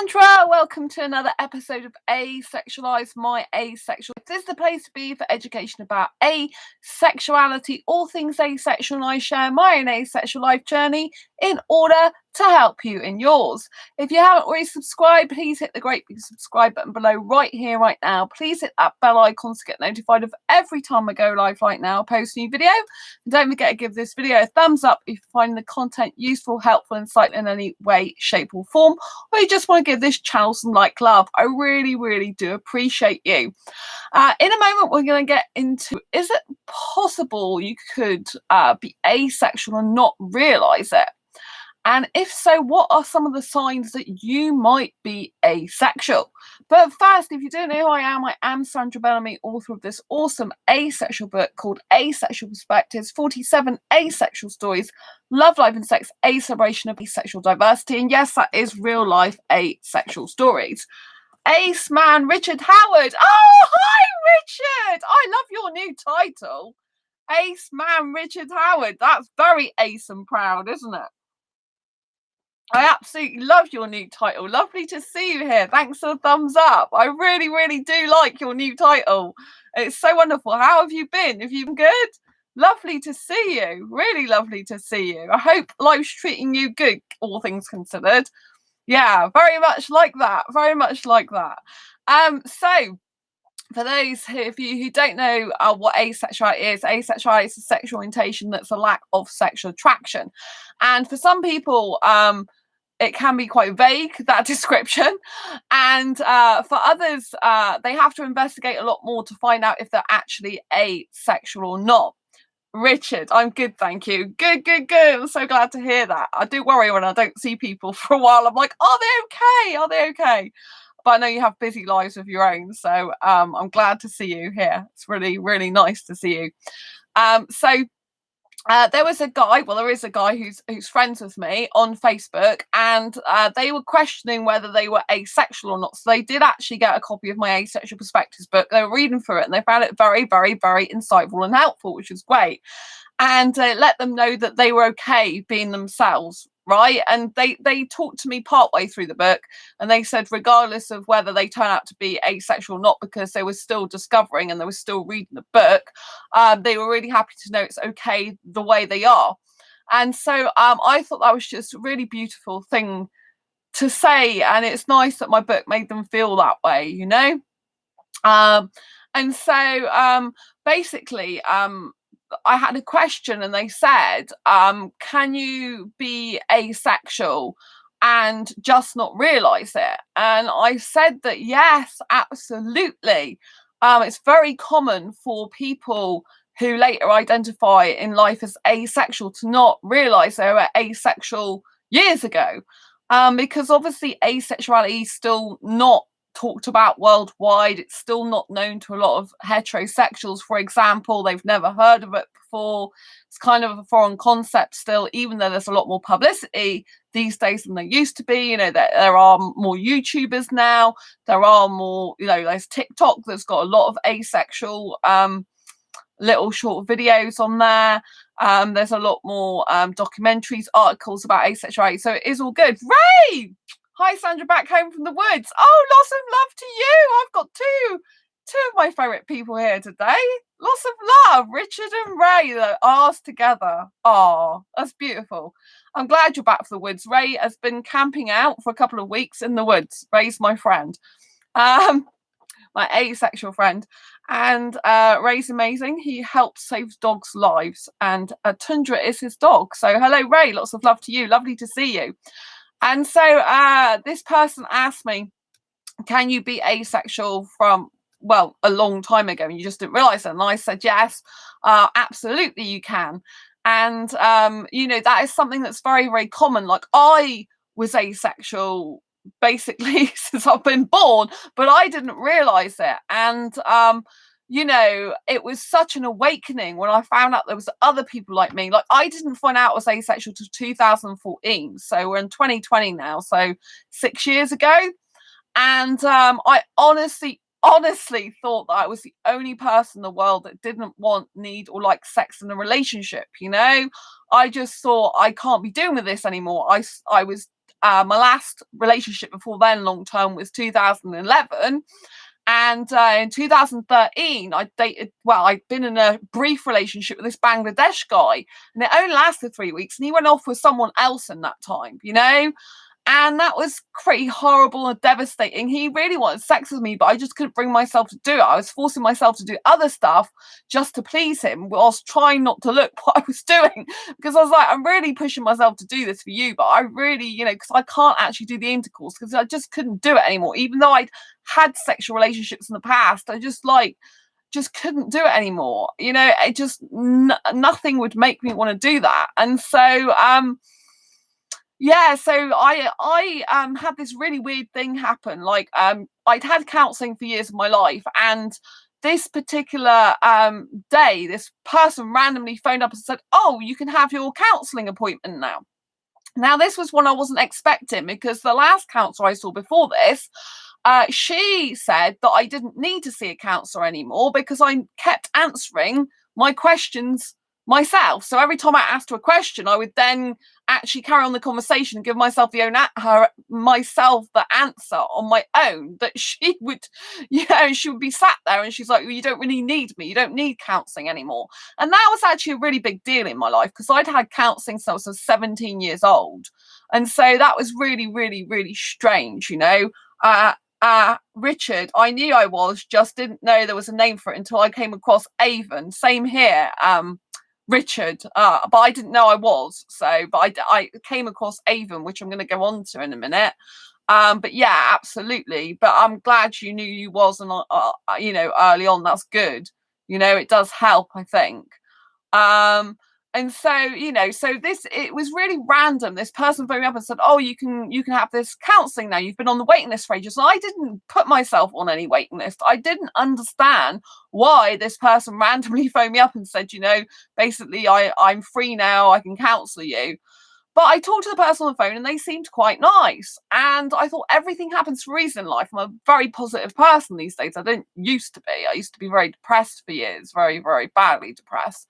Sandra, welcome to another episode of Asexualise, my asexual. This is the place to be for education about asexuality, all things asexual, and I share my own asexual life journey in order to help you in yours. If you haven't already subscribed, please hit the great big subscribe button below right here, right now. Please hit that bell icon to get notified of every time I go live right now, post a new video. And don't forget to give this video a thumbs up if you find the content useful, helpful, insightful in any way, shape or form, or you just want to give this channel some love. I really do appreciate you. In a moment, we're going to get into, is it possible you could be asexual and not realise it? And if so, what are some of the signs that you might be asexual? But first, if you don't know who I am Sandra Bellamy, author of this awesome asexual book called Asexual Perspectives, 47 Asexual Stories, Love, Life and Sex, a celebration of asexual diversity. And yes, that is real life asexual stories. Ace Man Richard Howard. Oh, hi, Richard. I love your new title. Ace Man Richard Howard. That's very ace and proud, isn't it? I absolutely love your new title. Lovely to see you here. Thanks for the thumbs up. I really do like your new title. It's so wonderful. How have you been? Have you been good? Lovely to see you. Really lovely to see you. I hope life's treating you good, all things considered. Yeah, very much like that. Very much like that. So for those of you who don't know what asexuality is a sexual orientation that's a lack of sexual attraction. And for some people, it can be quite vague, that description. And for others, they have to investigate a lot more to find out if they're actually asexual or not. Richard, I'm good, thank you. Good. I'm so glad to hear that. I do worry when I don't see people for a while. I'm like, are they okay? Are they okay? But I know you have busy lives of your own, so I'm glad to see you here. It's really nice to see you. There was a guy, well, there is a guy who's friends with me on Facebook, and they were questioning whether they were asexual or not. So they did actually get a copy of my Asexual Perspectives book. They were reading through it, and they found it very insightful and helpful, which was great. And let them know that they were okay being themselves, right? And they talked to me partway through the book, and they said regardless of whether they turn out to be asexual or not, because they were still discovering and they were still reading the book, they were really happy to know it's okay the way they are. And so I thought that was just a really beautiful thing to say, and it's nice that my book made them feel that way, you know. And so basically I had a question, and they said, can you be asexual and just not realize it? And I said that yes, absolutely. It's very common for people who later identify in life as asexual to not realize they were asexual years ago, because obviously asexuality is still not talked about worldwide. It's still not known to a lot of heterosexuals, for example. They've never heard of it before. It's kind of a foreign concept still, even though there's a lot more publicity these days than there used to be. You know, there are more YouTubers now. There are more, you know, there's TikTok that's got a lot of asexual little short videos on there. There's a lot more documentaries, articles about asexuality. So it is all good. Ray! Hi, Sandra, back home from the woods. Oh, lots of love to you. I've got two of my favourite people here today. Lots of love. Richard and Ray, the R's together. Oh, that's beautiful. I'm glad you're back for the woods. Ray has been camping out for a couple of weeks in the woods. Ray's my friend. My asexual friend. And Ray's amazing. He helps save dogs' lives. And Tundra is his dog. So hello, Ray. Lots of love to you. Lovely to see you. And so this person asked me, can you be asexual from, well, a long time ago and you just didn't realize it? And I said, yes, absolutely you can. And, you know, that is something that's very common. Like, I was asexual basically since I've been born, but I didn't realize it. And, you know, it was such an awakening when I found out there was other people like me. Like, I didn't find out I was asexual till 2014. So we're in 2020 now, so 6 years ago. And I honestly thought that I was the only person in the world that didn't want, need, or like sex in a relationship, you know? I just thought, I can't be doing with this anymore. I was my last relationship before then, long term, was 2011. And in 2013, I'd been in a brief relationship with this Bangladesh guy, and it only lasted 3 weeks, and he went off with someone else in that time, you know? And that was pretty horrible and devastating. He really wanted sex with me, but I just couldn't bring myself to do it. I was forcing myself to do other stuff just to please him, whilst trying not to look what I was doing. Because I was like, I'm really pushing myself to do this for you, but I really, because I can't actually do the intercourse because I just couldn't do it anymore. Even though I'd had sexual relationships in the past, I just couldn't do it anymore. It just, nothing would make me want to do that. And so, yeah, so I had this really weird thing happen. Like, I'd had counselling for years of my life, and this particular day, this person randomly phoned up and said, "Oh, you can have your counselling appointment now." Now, this was one I wasn't expecting, because the last counsellor I saw before this, she said that I didn't need to see a counsellor anymore because I kept answering my questions myself. So every time I asked her a question, I would then actually carry on the conversation and give myself the answer on my own. That she would, she would be sat there and she's like, "Well, you don't really need me. You don't need counselling anymore." And that was actually a really big deal in my life, because I'd had counselling since I was 17 years old. And so that was really, really, really strange, Richard, I knew I was, just didn't know there was a name for it until I came across Avon. Same here, Richard, but I didn't know I was. So, but I came across Avon, which I'm going to go on to in a minute. But yeah, absolutely. But I'm glad you knew you was, and early on. That's good. It does help, I think. And so, it was really random. This person phoned me up and said, "Oh, you can have this counselling now. You've been on the waiting list for ages." And I didn't put myself on any waiting list. I didn't understand why this person randomly phoned me up and said, basically, I'm free now. I can counsel you. But I talked to the person on the phone and they seemed quite nice. And I thought everything happens for a reason in life. I'm a very positive person these days. I didn't used to be. I used to be very depressed for years, very, very badly depressed.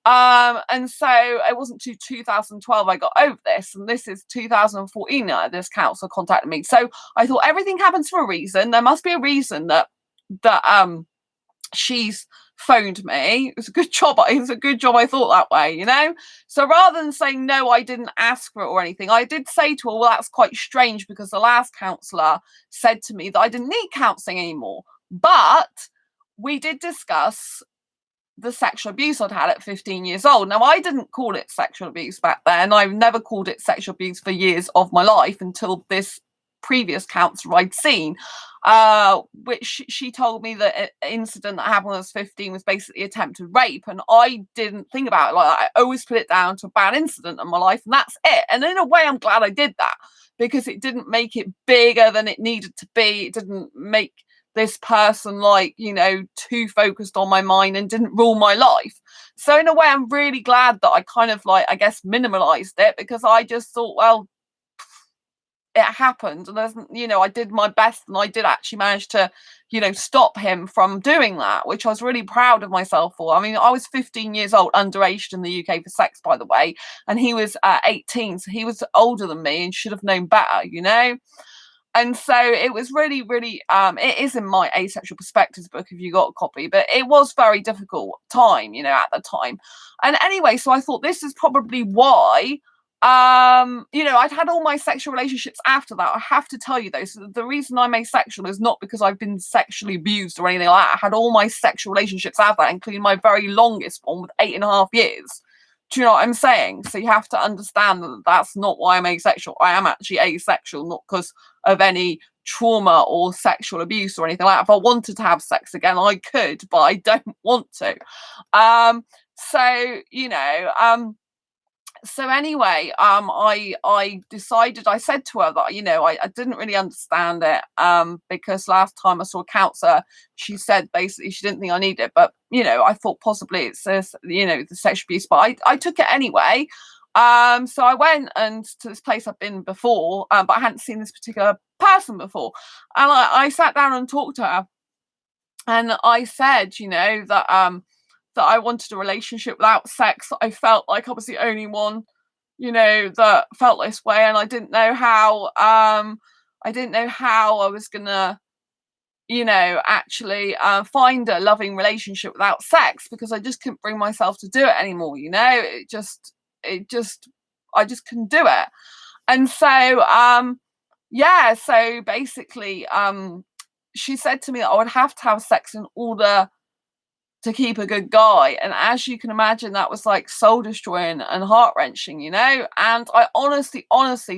And so it wasn't to 2012 I got over this, and this is 2014 this counsellor contacted me. So I thought everything happens for a reason. There must be a reason that she's phoned me. It was a good job. I thought that way, So rather than saying no, I didn't ask for it or anything, I did say to her, "Well, that's quite strange, because the last counsellor said to me that I didn't need counselling anymore. But we did discuss the sexual abuse I'd had at 15 years old." Now, I didn't call it sexual abuse back then. I've never called it sexual abuse for years of my life until this previous counsellor I'd seen, which she told me that an incident that happened when I was 15 was basically attempted rape. And I didn't think about it like that. I always put it down to a bad incident in my life, and that's it. And in a way, I'm glad I did that, because it didn't make it bigger than it needed to be. It didn't make this person too focused on my mind and didn't rule my life. So in a way, I'm really glad that I kind of minimalized it, because I just thought, well, it happened, and I did my best, and I did actually manage to stop him from doing that, which I was really proud of myself for. I mean, I was 15 years old, underaged in the UK for sex, by the way, and he was 18, so he was older than me and should have known better, And so it was really, really, it is in my Asexual Perspectives book if you got a copy, but it was very difficult time, at the time. And anyway, so I thought this is probably why, I'd had all my sexual relationships after that. I have to tell you though, so the reason I'm asexual is not because I've been sexually abused or anything like that. I had all my sexual relationships after that, including my very longest one with 8.5 years. Do you know what I'm saying? So you have to understand that that's not why I'm asexual. I am actually asexual, not because of any trauma or sexual abuse or anything like that. If I wanted to have sex again, I could, but I don't want to. So anyway, I decided, I said to her that, I didn't really understand it, because last time I saw a counsellor, she said basically she didn't think I needed it, but, I thought possibly it's, the sexual abuse, but I took it anyway. So I went to this place I've been before, but I hadn't seen this particular person before. And I sat down and talked to her, and I said, that I wanted a relationship without sex. I felt like I was the only one, that felt this way, and I didn't know how I was gonna actually find a loving relationship without sex, because I just couldn't bring myself to do it anymore. I just couldn't do it. And so so basically she said to me that I would have to have sex in order to keep a good guy. And as you can imagine, that was like soul destroying and heart wrenching, And I honestly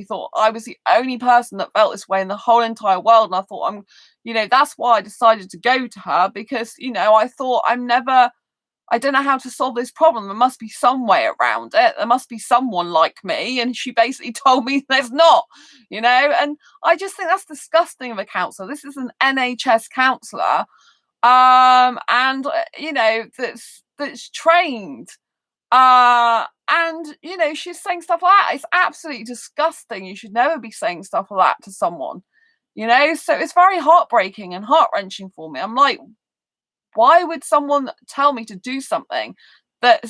thought I was the only person that felt this way in the whole entire world. And I thought, that's why I decided to go to her, because, I thought I don't know how to solve this problem. There must be some way around it. There must be someone like me. And she basically told me there's not, and I just think that's disgusting of a counsellor. This is an NHS counsellor, and that's trained, and she's saying stuff like that. It's absolutely disgusting. You should never be saying stuff like that to someone, so it's very heartbreaking and heart-wrenching for me. I'm like, why would someone tell me to do something that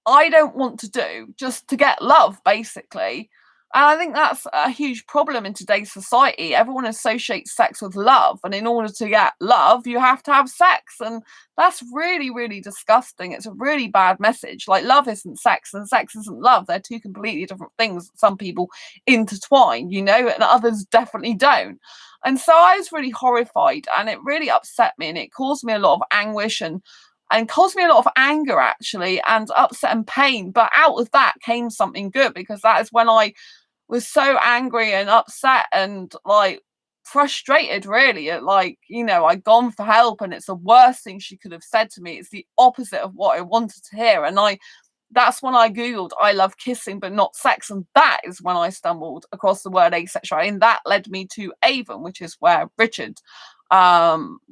I don't want to do just to get love, basically? And I think that's a huge problem in today's society. Everyone associates sex with love, and in order to get love, you have to have sex. And that's really, really disgusting. It's a really bad message. Like, love isn't sex, and sex isn't love. They're two completely different things. Some people intertwine, and others definitely don't. And so I was really horrified, and it really upset me, and it caused me a lot of anguish and caused me a lot of anger, actually, and upset and pain. But out of that came something good, because that is when I was so angry and upset and like frustrated, really, at I'd gone for help, and it's the worst thing she could have said to me. It's the opposite of what I wanted to hear. And that's when I googled I love kissing but not sex, and that is when I stumbled across the word asexual, and that led me to Avon, which is where Richard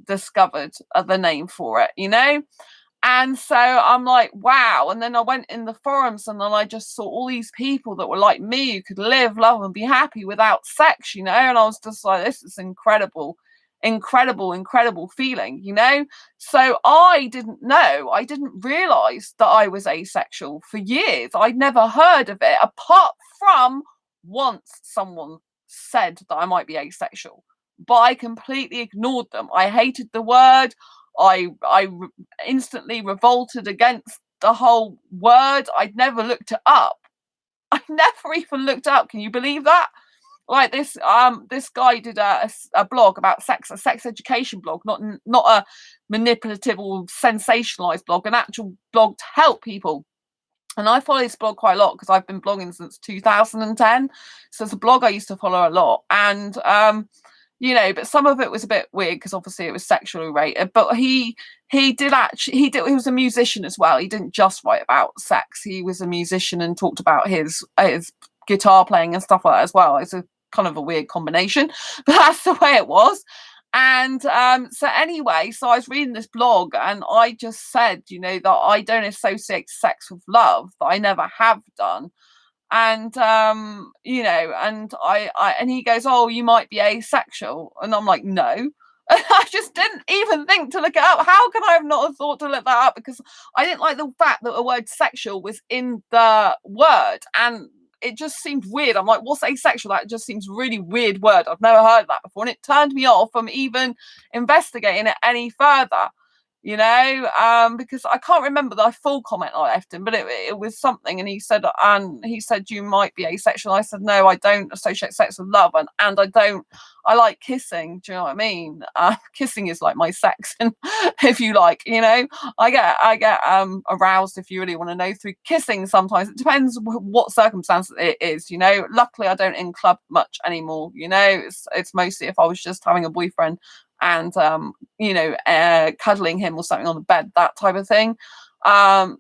discovered the name for it. And so I'm like, wow. And then I went in the forums, and then I just saw all these people that were like me, who could live, love, and be happy without sex, and I was just like, this is incredible feeling, So I didn't realize that I was asexual for years. I'd never heard of it, apart from once someone said that I might be asexual, but I completely ignored them. I hated the word. I instantly revolted against the whole word. I'd never looked it up. I never even looked up. Can you believe that? Like, this guy did a blog about sex, a sex education blog, not a manipulative or sensationalized blog, an actual blog to help people. And I follow this blog quite a lot, because I've been blogging since 2010. So it's a blog I used to follow a lot. And but some of it was a bit weird, because obviously it was sexually rated. But he was a musician as well. He didn't just write about sex. He was a musician and talked about his guitar playing and stuff like that as well. It's a kind of a weird combination, but that's the way it was. And so anyway, so I was reading this blog, and I just said, that I don't associate sex with love, that I never have done. And and he goes, oh, you might be asexual. And I'm like, no. And I just didn't even think to look it up. How can I have not thought to look that up? Because I didn't like the fact that the word sexual was in the word, and it just seemed weird. I'm like, what's asexual? That just seems really weird word. I've never heard that before, and it turned me off from even investigating it any further. Because I can't remember the full comment I left him, but it was something, and he said, you might be asexual. I said, no, I don't associate sex with love, and I like kissing. Do you know what I mean? Kissing is like my sex, and if you like, I get aroused, if you really want to know, through kissing. Sometimes it depends what circumstance it is. Luckily I don't in club much anymore. It's mostly if I was just having a boyfriend and cuddling him or something on the bed, that type of thing. That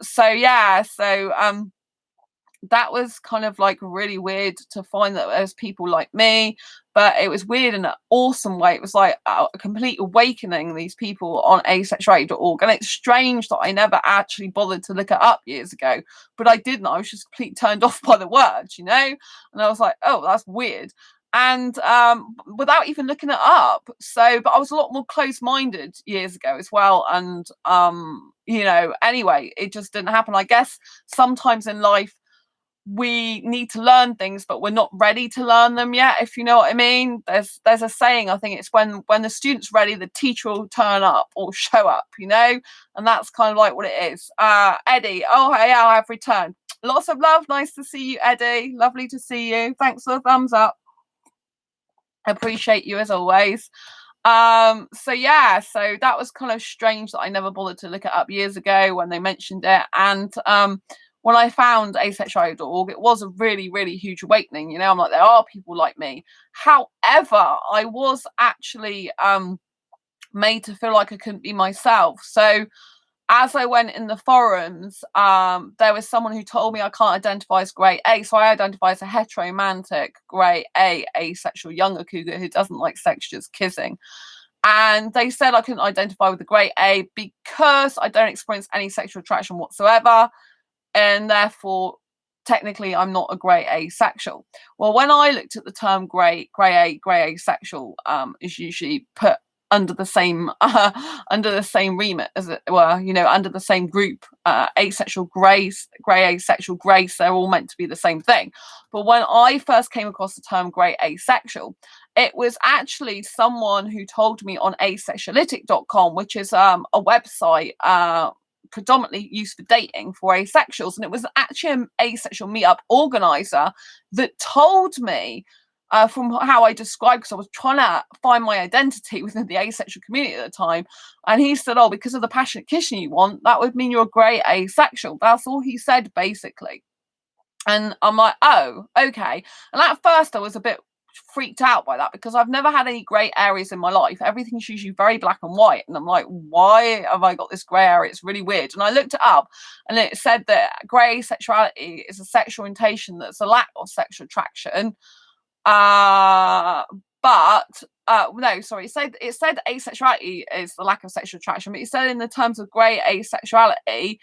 was kind of like really weird to find that there's people like me, but it was weird in an awesome way. It was like a complete awakening, these people on asexuality.org. And it's strange that I never actually bothered to look it up years ago, but I didn't. I was just completely turned off by the words, and I was like, oh, that's weird. And without even looking it up. But I was a lot more close-minded years ago as well. And anyway, it just didn't happen. I guess sometimes in life we need to learn things, but we're not ready to learn them yet, if you know what I mean. There's a saying, I think it's when the student's ready, the teacher will turn up or show up, you know, and that's kind of like what it is. Eddie, oh hey, I have returned. Lots of love, nice to see you, Eddie. Lovely to see you. Thanks for the thumbs up. Appreciate you as always. So yeah, so that was kind of strange that I never bothered to look it up years ago when they mentioned it. And when I found asexuality.org, it was a really, really huge awakening. You know, I'm like, there are people like me. However, I was actually made to feel like I couldn't be myself. So as I went in the forums, there was someone who told me I can't identify as grey A, so I identify as a heteromantic grey A, asexual younger cougar who doesn't like sex, just kissing. And they said I couldn't identify with the grey A because I don't experience any sexual attraction whatsoever, and therefore technically I'm not a grey asexual. Well, when I looked at the term grey asexual, is usually put under the same remit, as it were, you know, under the same group. Asexual, grey asexual, grace, they're all meant to be the same thing. But when I first came across the term grey asexual, it was actually someone who told me on asexuality.com, which is a website predominantly used for dating for asexuals, and it was actually an asexual meetup organizer that told me, from how I described, because I was trying to find my identity within the asexual community at the time, and he said, oh, because of the passionate kissing you want, that would mean you're a grey asexual. That's all he said, basically. And I'm like, oh, okay. And at first I was a bit freaked out by that, because I've never had any grey areas in my life. Everything's usually very black and white, and I'm like, why have I got this grey area? It's really weird. And I looked it up, and it said that grey sexuality is a sexual orientation that's a lack of sexual attraction. No, sorry, it said asexuality is the lack of sexual attraction, but it said in the terms of grey asexuality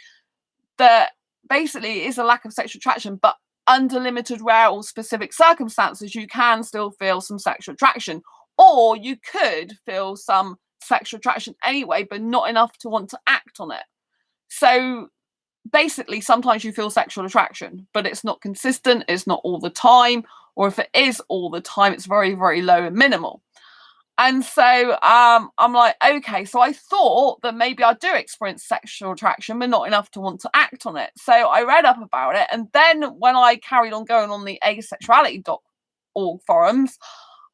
that basically it is a lack of sexual attraction, but under limited, rare or specific circumstances you can still feel some sexual attraction, or you could feel some sexual attraction anyway, but not enough to want to act on it. So basically sometimes you feel sexual attraction, but it's not consistent, it's not all the time, or if it is all the time, it's very, very low and minimal. And so I'm like, okay, so I thought that maybe I do experience sexual attraction, but not enough to want to act on it. So I read up about it, and then when I carried on going on the asexuality.org forums,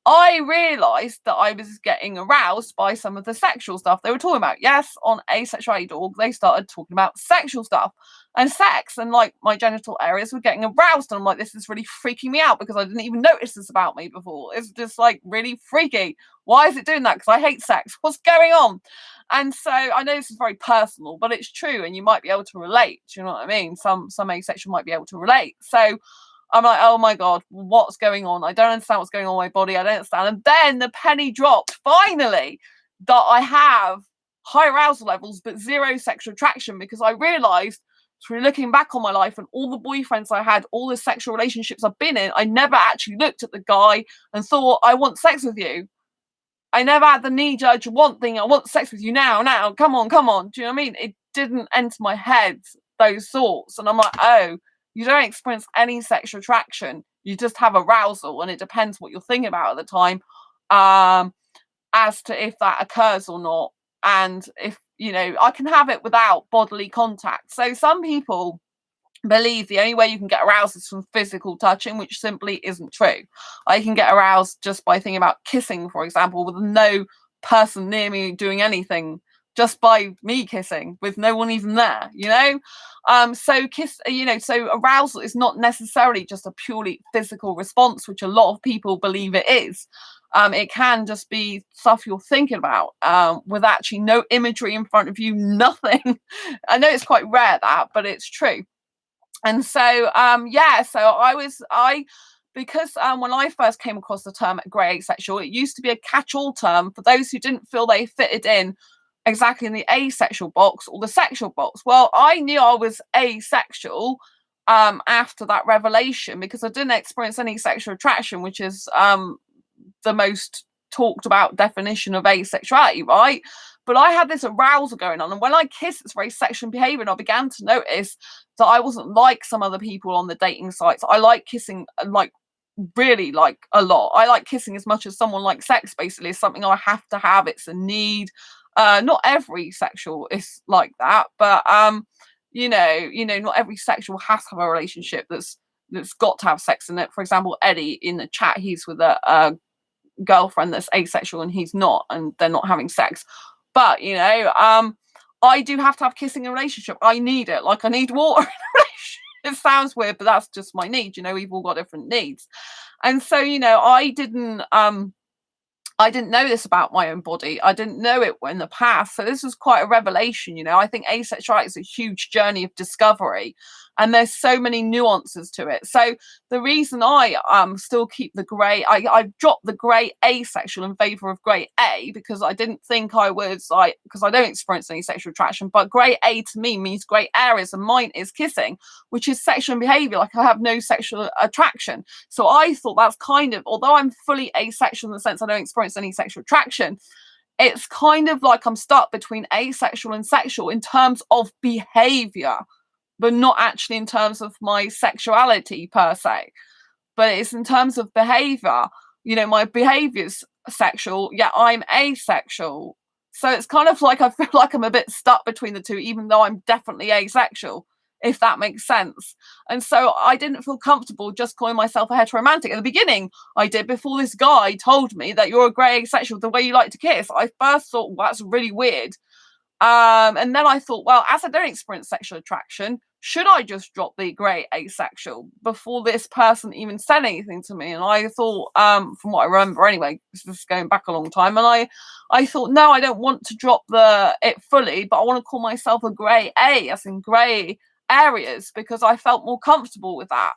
I realised that I was getting aroused by some of the sexual stuff they were talking about. Yes, on asexuality.org, they started talking about sexual stuff and sex, and like my genital areas were getting aroused. And I'm like, this is really freaking me out, because I didn't even notice this about me before. It's just like really freaky. Why is it doing that? Because I hate sex. What's going on? And so I know this is very personal, but it's true, and you might be able to relate. Do you know what I mean? Some asexual might be able to relate. So I'm like, oh my God, what's going on? I don't understand what's going on in my body. I don't understand. And then the penny dropped, finally, that I have high arousal levels, but zero sexual attraction, because I realized through looking back on my life and all the boyfriends I had, all the sexual relationships I've been in, I never actually looked at the guy and thought, I want sex with you. I never had the knee-jerk want thing, I want sex with you now, come on. Do you know what I mean? It didn't enter my head, those thoughts. And I'm like, oh, you don't experience any sexual attraction. You just have arousal, and it depends what you're thinking about at the time, as to if that occurs or not. And if, you know, I can have it without bodily contact. So some people believe the only way you can get aroused is from physical touching, which simply isn't true. I can get aroused just by thinking about kissing, for example, with no person near me doing anything, just by me kissing with no one even there, you know. So arousal is not necessarily just a purely physical response, which a lot of people believe it is. It can just be stuff you're thinking about, with actually no imagery in front of you, nothing. I know it's quite rare, that, but it's true. And so because when I first came across the term grey asexual, it used to be a catch-all term for those who didn't feel they fitted in exactly in the asexual box or the sexual box. Well, I knew I was asexual after that revelation, because I didn't experience any sexual attraction, which is the most talked about definition of asexuality, right? But I had this arousal going on, and when I kiss, it's very sexual behavior, and I began to notice that I wasn't like some other people on the dating sites. I like kissing, like really like a lot. I like kissing as much as someone likes sex. Basically, it's something I have to have. It's a need. Not every sexual is like that, but not every sexual has to have a relationship that's got to have sex in it. For example, Eddie in the chat, he's with a girlfriend that's asexual and he's not, and they're not having sex. But I do have to have kissing in a relationship. I need it, like I need water in a relationship. It sounds weird, but that's just my need. We've all got different needs. And so, I didn't know this about my own body. I didn't know it in the past. So this was quite a revelation. I think asexuality is a huge journey of discovery, and there's so many nuances to it. So the reason I still keep the grey, I've dropped the grey asexual in favour of grey A, because I didn't think I was because I don't experience any sexual attraction, but grey A to me means grey areas, and mine is kissing, which is sexual behaviour. Like I have no sexual attraction. So I thought that's kind of, although I'm fully asexual in the sense I don't experience any sexual attraction, it's kind of like I'm stuck between asexual and sexual in terms of behavior, but not actually in terms of my sexuality per se. But it's in terms of behavior. My behavior's sexual, yet I'm asexual. So it's kind of like I feel like I'm a bit stuck between the two, even though I'm definitely asexual, if that makes sense. And so I didn't feel comfortable just calling myself a heteromantic. At the beginning, I did, before this guy told me that you're a grey asexual, the way you like to kiss. I first thought, well, that's really weird. And then I thought, well, as I don't experience sexual attraction, should I just drop the grey asexual, before this person even said anything to me? And I thought, from what I remember anyway, this is going back a long time, and I thought, no, I don't want to drop it fully, but I want to call myself a grey A, as in grey areas, because I felt more comfortable with that,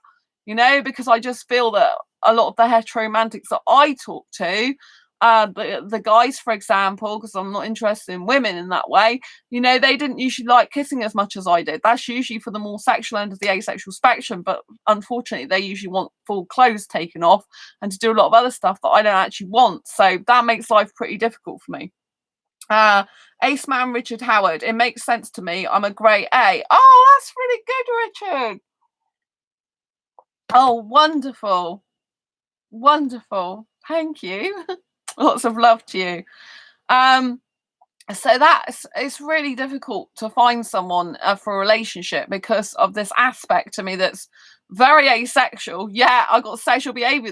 because I just feel that a lot of the heteromantics that I talk to, the guys, for example, because I'm not interested in women in that way, they didn't usually like kissing as much as I did. That's usually for the more sexual end of the asexual spectrum, but unfortunately they usually want full clothes taken off and to do a lot of other stuff that I don't actually want. So that makes life pretty difficult for me. Ace Man Richard Howard, it makes sense to me. I'm a grey A. Oh, that's really good, Richard. Oh, wonderful. Wonderful. Thank you. Lots of love to you. So it's really difficult to find someone for a relationship because of this aspect to me that's very asexual. Yeah, I got sexual behavior.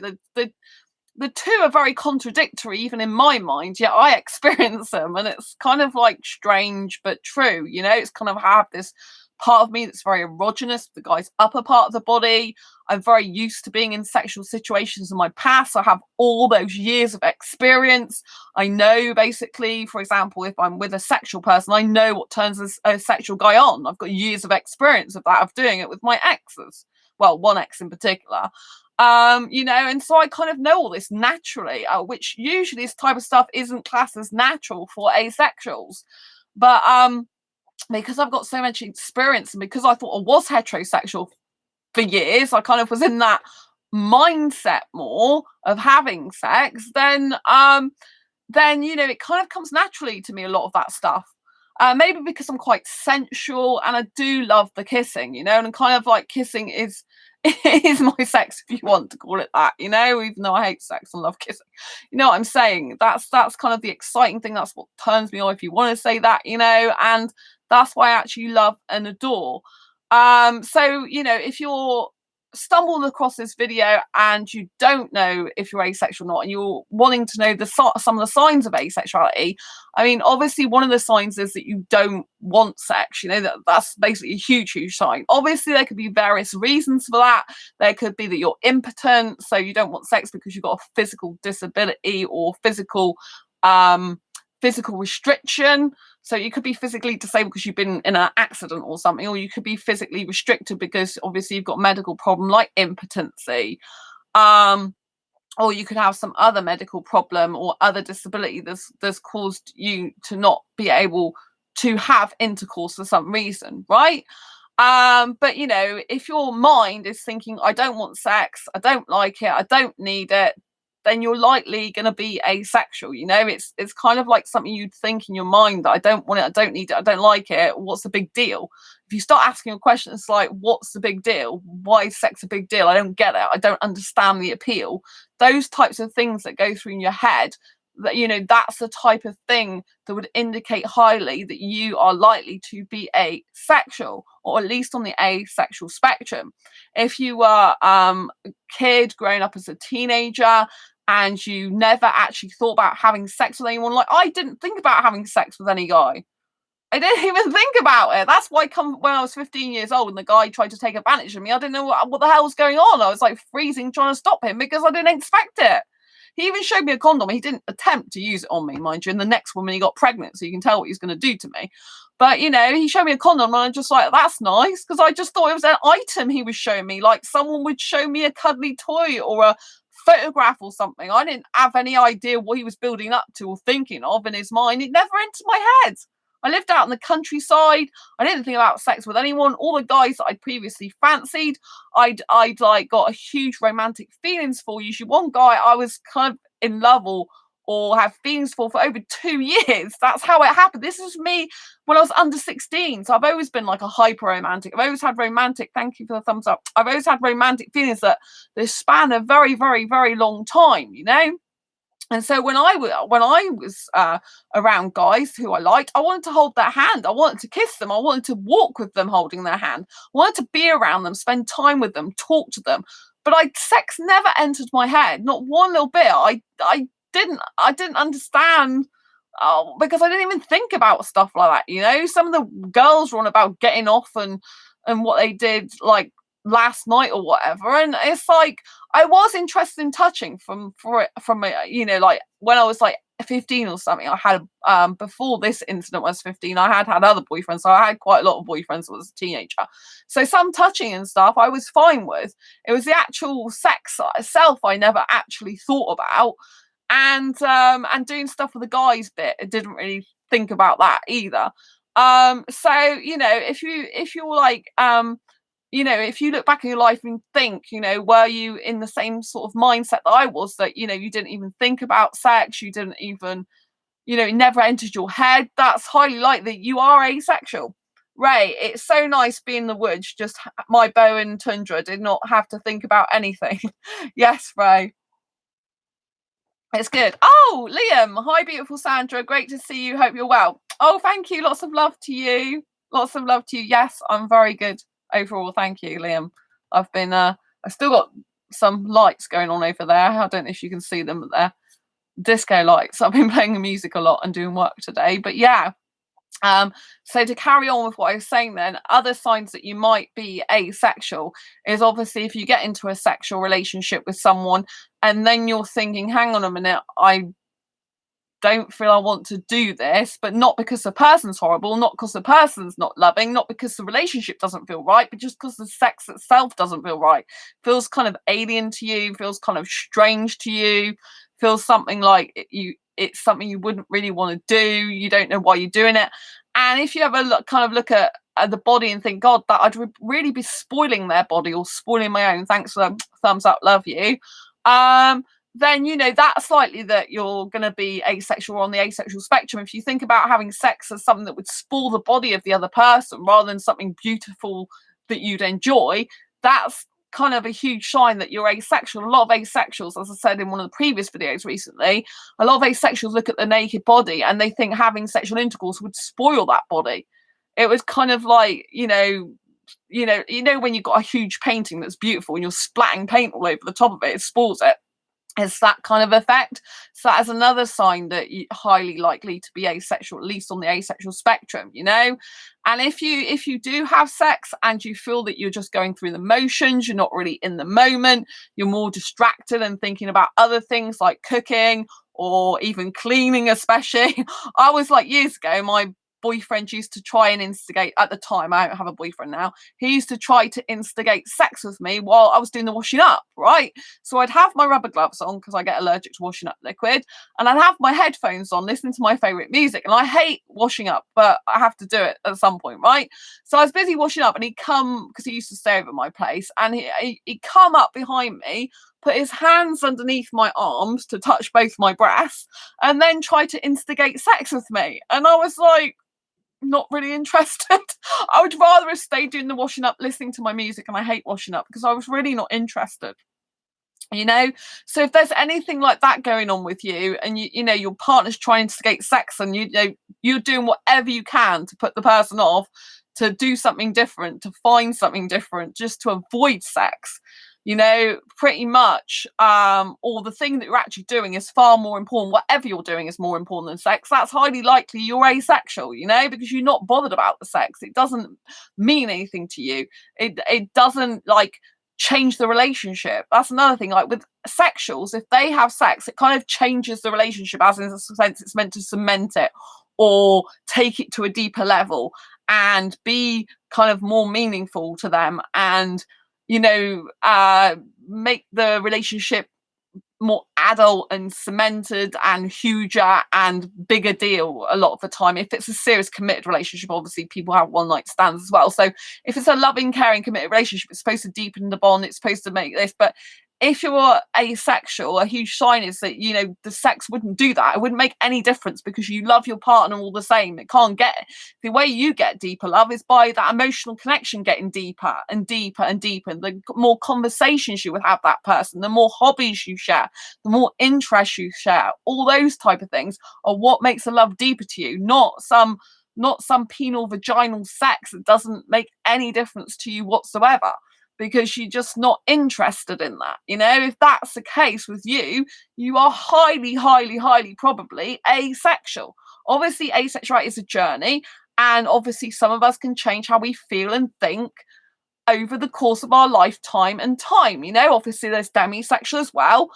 The two are very contradictory, even in my mind, yet I experience them, and it's kind of like strange but true. It's kind of have this part of me that's very erogenous, the guy's upper part of the body. I'm very used to being in sexual situations in my past. I have all those years of experience. I know, basically, for example, if I'm with a sexual person, I know what turns a sexual guy on. I've got years of experience of that, of doing it with my exes. Well, one ex in particular. And so I kind of know all this naturally, which usually this type of stuff isn't classed as natural for asexuals. But because I've got so much experience, and because I thought I was heterosexual for years, I kind of was in that mindset more of having sex, then it kind of comes naturally to me, a lot of that stuff. Maybe because I'm quite sensual and I do love the kissing, and kind of like kissing is my sex, if you want to call it that, even though I hate sex and love kissing. You know what I'm saying? That's kind of the exciting thing. That's what turns me on, if you want to say that, and that's why I actually love and adore. So, if you're stumbled across this video and you don't know if you're asexual or not, and you're wanting to know some of the signs of asexuality, I mean, obviously one of the signs is that you don't want sex. That's basically a huge sign. Obviously there could be various reasons for that. There could be that you're impotent, so you don't want sex because you've got a physical disability or physical restriction. So you could be physically disabled because you've been in an accident or something, or you could be physically restricted because obviously you've got a medical problem like impotency, or you could have some other medical problem or other disability that's caused you to not be able to have intercourse for some reason, right? But if your mind is thinking, I don't want sex, I don't like it, I don't need it, then you're likely going to be asexual. You know, it's kind of like something you'd think in your mind that I don't want it, I don't need it, I don't like it. What's the big deal? If you start asking a question, it's like, what's the big deal? Why is sex a big deal? I don't get it. I don't understand the appeal. Those types of things that go through in your head, that, you know, that's the type of thing that would indicate highly that you are likely to be asexual, or at least on the asexual spectrum. If you were a kid growing up as a teenager and you never actually thought about having sex with anyone, like I didn't think about having sex with any guy. I didn't even think about it. That's why when I was 15 years old and the guy tried to take advantage of me, I didn't know what the hell was going on. I was like freezing trying to stop him because I didn't expect it. He even showed me a condom. He didn't attempt to use it on me, mind you. And the next woman, he got pregnant, so you can tell what he's going to do to me. But, you know, he showed me a condom, and I'm just like, that's nice, because I just thought it was an item he was showing me, like someone would show me a cuddly toy or a photograph or something. I didn't have any idea what he was building up to or thinking of in his mind. It never entered my head. I lived out in the countryside. I didn't think about sex with anyone. All the guys that I'd previously fancied, I'd like got a huge romantic feelings for. Usually one guy I was kind of in love or have feelings for over 2 years. That's how it happened. This is me when I was under 16. So I've always been like a hyper romantic. I've always had romantic, thank you for the thumbs up. I've always had romantic feelings that this span a very, very, very long time, you know? And so when I was around guys who I liked, I wanted to hold their hand. I wanted to kiss them. I wanted to walk with them holding their hand. I wanted to be around them, spend time with them, talk to them. But sex never entered my head, not one little bit. I didn't understand, because I didn't even think about stuff like that. You know, some of the girls were on about getting off and what they did like last night or whatever, and it's like I was interested in touching from you know, like when I was like 15 or something. I had before this incident when I was 15, I had other boyfriends, so I had quite a lot of boyfriends when I was a teenager. So some touching and stuff I was fine with. It was the actual sex itself I never actually thought about, and doing stuff with the guys bit, I didn't really think about that either. So you know, if you're like you know, if you look back in your life and think, you know, were you in the same sort of mindset that I was, that, you know, you didn't even think about sex, you didn't even, you know, it never entered your head, that's highly likely you are asexual. Ray, it's so nice being in the woods, just my bow and tundra, did not have to think about anything. Yes, Ray. It's good. Oh, Liam. Hi, beautiful Sandra. Great to see you. Hope you're well. Oh, thank you. Lots of love to you. Lots of love to you. Yes, I'm very good overall. Thank you, Liam. I've been, I still got some lights going on over there. I don't know if you can see them, but they're disco lights. I've been playing the music a lot and doing work today. But yeah, so to carry on with what I was saying then, other signs that you might be asexual is obviously if you get into a sexual relationship with someone and then you're thinking, hang on a minute, I don't feel I want to do this, but not because the person's horrible, not because the person's not loving, not because the relationship doesn't feel right, but just because the sex itself doesn't feel right. Feels kind of alien to you, feels kind of strange to you, feels something like it's something you wouldn't really want to do. You don't know why you're doing it. And if you ever look at the body and think, God, that I'd really be spoiling their body or spoiling my own. Thanks for the thumbs up. Love you. Then, you know, that's likely that you're going to be asexual on the asexual spectrum. If you think about having sex as something that would spoil the body of the other person rather than something beautiful that you'd enjoy, that's kind of a huge sign that you're asexual. A lot of asexuals, as I said in one of the previous videos recently, a lot of asexuals look at the naked body and they think having sexual intercourse would spoil that body. It was kind of like, you know when you've got a huge painting that's beautiful and you're splatting paint all over the top of it, it spoils it. It's that kind of effect. So that is another sign that you're highly likely to be asexual, at least on the asexual spectrum, you know. And if you do have sex and you feel that you're just going through the motions, you're not really in the moment, you're more distracted and thinking about other things like cooking or even cleaning, especially. I was like, years ago, my boyfriend used to try and instigate, at the time, I don't have a boyfriend now, he used to try to instigate sex with me while I was doing the washing up, right? So I'd have my rubber gloves on because I get allergic to washing up liquid, and I'd have my headphones on listening to my favourite music, and I hate washing up, but I have to do it at some point, right? So I was busy washing up and he'd come, because he used to stay over at my place, and he'd come up behind me, put his hands underneath my arms to touch both my breasts, and then tried to instigate sex with me. And I was like, not really interested. I would rather have stayed doing the washing up, listening to my music, and I hate washing up because I was really not interested. You know, so if there's anything like that going on with you, and you know your partner's trying to instigate sex, and you know you're doing whatever you can to put the person off, to do something different, to find something different, just to avoid sex, you know, pretty much, or the thing that you're actually doing is far more important. Whatever you're doing is more important than sex. That's highly likely you're asexual, you know, because you're not bothered about the sex. It doesn't mean anything to you. It doesn't like change the relationship. That's another thing. Like with sexuals, if they have sex, it kind of changes the relationship, as in a sense it's meant to cement it or take it to a deeper level and be kind of more meaningful to them, and you know, make the relationship more adult and cemented and huger and bigger deal a lot of the time. If it's a serious committed relationship, obviously people have one night stands as well. So if it's a loving, caring, committed relationship, it's supposed to deepen the bond, it's supposed to make this. But if you're asexual, a huge sign is that, you know, the sex wouldn't do that. It wouldn't make any difference because you love your partner all the same. It can't get, the way you get deeper love is by that emotional connection getting deeper and deeper and deeper. The more conversations you would have that person, the more hobbies you share, the more interests you share, all those type of things are what makes a love deeper to you, not some penal vaginal sex that doesn't make any difference to you whatsoever, because you're just not interested in that. You know, if that's the case with you, you are highly, highly, highly probably asexual. Obviously, asexuality is a journey, and obviously some of us can change how we feel and think over the course of our lifetime and time. You know, obviously there's demisexual as well,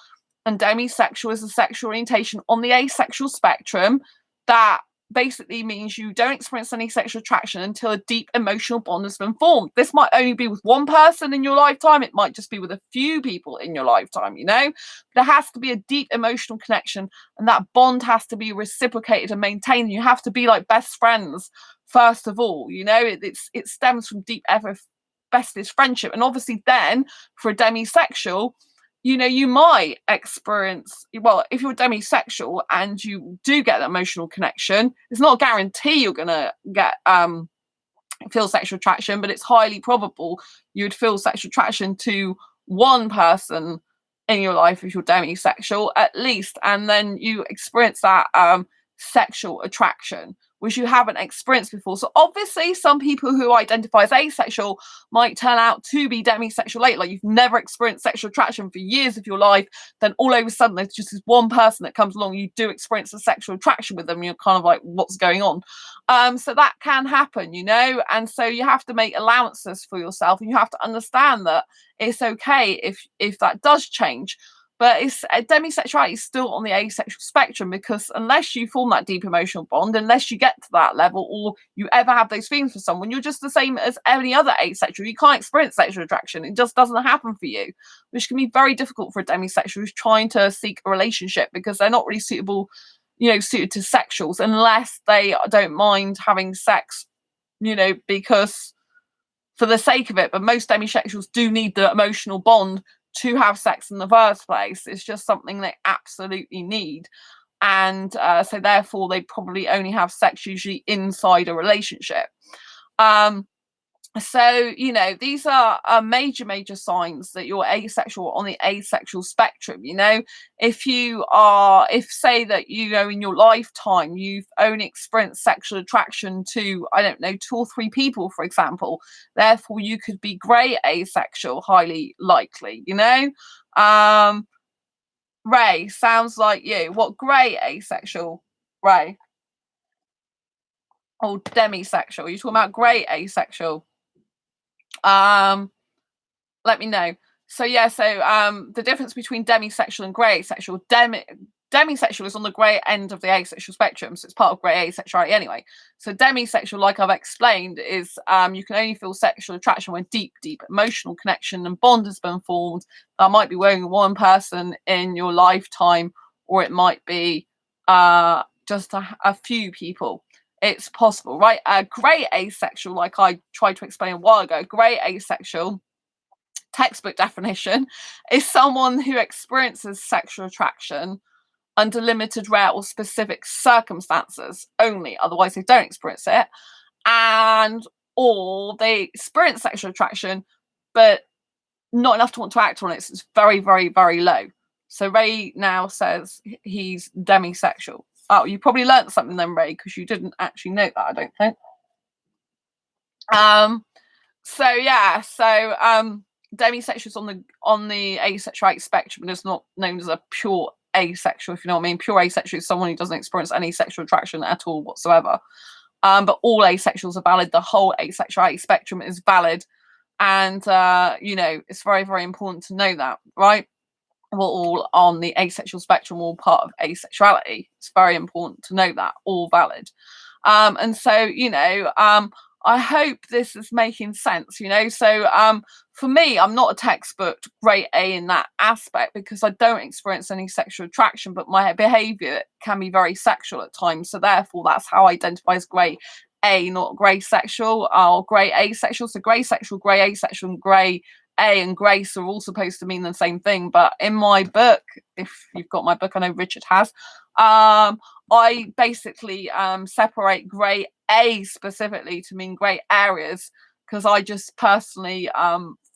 and demisexual is a sexual orientation on the asexual spectrum that basically means you don't experience any sexual attraction until a deep emotional bond has been formed. This might only be with one person in your lifetime. It might just be with a few people in your lifetime, you know. There has to be a deep emotional connection, and that bond has to be reciprocated and maintained. You have to be like best friends first of all, you know. It stems from deep ever bestest friendship. And obviously then for a demisexual, you know, you might experience, well, if you're demisexual and you do get that emotional connection, it's not a guarantee you're gonna get feel sexual attraction, but it's highly probable you would feel sexual attraction to one person in your life if you're demisexual at least, and then you experience that sexual attraction which you haven't experienced before. So obviously some people who identify as asexual might turn out to be demisexual later. Like you've never experienced sexual attraction for years of your life, then all of a sudden there's just this one person that comes along, you do experience a sexual attraction with them, you're kind of like, what's going on? So that can happen, you know, and so you have to make allowances for yourself, and you have to understand that it's okay if that does change. But it's demisexuality is still on the asexual spectrum, because unless you form that deep emotional bond, unless you get to that level, or you ever have those feelings for someone, you're just the same as any other asexual. You can't experience sexual attraction. It just doesn't happen for you, which can be very difficult for a demisexual who's trying to seek a relationship, because they're not really suitable, you know, suited to sexuals unless they don't mind having sex, you know, because for the sake of it. But most demisexuals do need the emotional bond to have sex in the first place. It's just something they absolutely need. And so therefore they probably only have sex usually inside a relationship. So, you know, these are major signs that you're asexual on the asexual spectrum. You know, if say that, you know, in your lifetime you've only experienced sexual attraction to, I don't know, 2 or 3 people, for example, therefore you could be grey asexual, highly likely, you know. Ray, sounds like you. What grey asexual, Ray? Or demisexual? You're talking about grey asexual? Let me know. So yeah, so the difference between demisexual and grey asexual, demisexual is on the grey end of the asexual spectrum, so it's part of grey asexuality anyway. So demisexual, like I've explained, is you can only feel sexual attraction when deep emotional connection and bond has been formed. That might be with one person in your lifetime, or it might be just a few people. It's possible, right? Grey asexual, like I tried to explain a while ago, grey asexual textbook definition is someone who experiences sexual attraction under limited, rare, or specific circumstances only. Otherwise, they don't experience it. And or they experience sexual attraction, but not enough to want to act on it. So it's very, very, very low. So Ray now says he's demisexual. Oh, you probably learnt something then, Ray, because you didn't actually know that, I don't think. So yeah, so demisexual is on the asexuality spectrum, and it's not known as a pure asexual, if you know what I mean. Pure asexual is someone who doesn't experience any sexual attraction at all whatsoever. But all asexuals are valid. The whole asexuality spectrum is valid, and you know, it's very, very important to know that, right? We're all on the asexual spectrum, all part of asexuality. It's very important to know that, all valid. And so, you know, I hope this is making sense, you know. So for me, I'm not a textbook grade A in that aspect, because I don't experience any sexual attraction, but my behavior can be very sexual at times. So therefore, that's how I identify as grade A, not grey sexual, or grey asexual. So grey sexual, grey asexual, and grey A and grace are all supposed to mean the same thing. But in my book, if you've got my book, I know Richard has, I basically separate grey A specifically to mean grey areas, because I just personally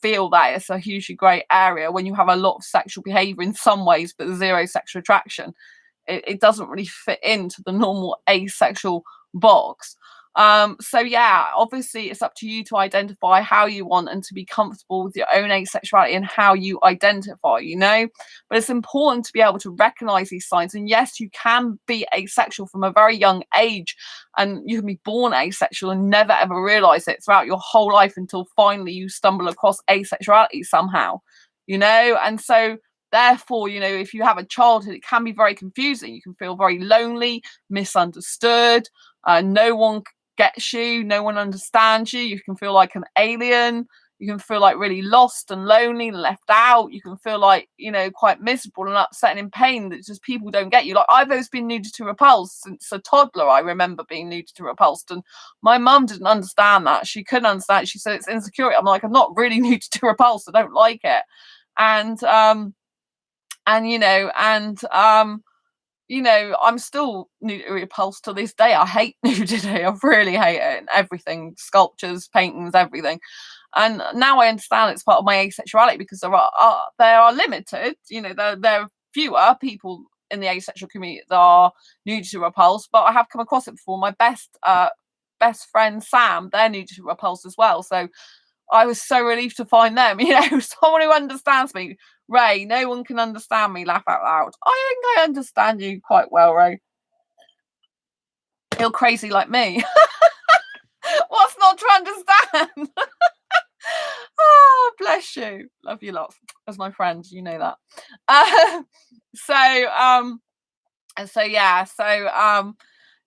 feel that it's a hugely grey area when you have a lot of sexual behaviour in some ways, but zero sexual attraction. It doesn't really fit into the normal asexual box. So yeah, obviously it's up to you to identify how you want and to be comfortable with your own asexuality and how you identify, you know. But it's important to be able to recognize these signs. And yes, you can be asexual from a very young age, and you can be born asexual and never ever realize it throughout your whole life until finally you stumble across asexuality somehow, you know. And so therefore, you know, if you have a childhood, it can be very confusing. You can feel very lonely, misunderstood, no one gets you, no one understands you. You can feel like an alien. You can feel like really lost and lonely and left out. You can feel like, you know, quite miserable and upset and in pain that just people don't get you. Like, I've always been nudity repulsed since a toddler. I remember being nudity repulsed, and my mum didn't understand that. She couldn't understand it. She said it's insecurity. I'm like, I'm not really nudity repulsed. I don't like it. And you know, I'm still nudity repulsed to this day. I hate nudity. I really hate it. And everything, sculptures, paintings, everything. And now I understand it's part of my asexuality, because they are limited. You know, there are fewer people in the asexual community that are nudity repulsed, but I have come across it before. My best friend Sam, they're nudity repulsed as well. So I was so relieved to find them, you know, someone who understands me. Ray, no one can understand me, laugh out loud. I think I understand you quite well, Ray. You're crazy like me. What's not to understand? Oh, bless you. Love you lots. As my friend, you know that.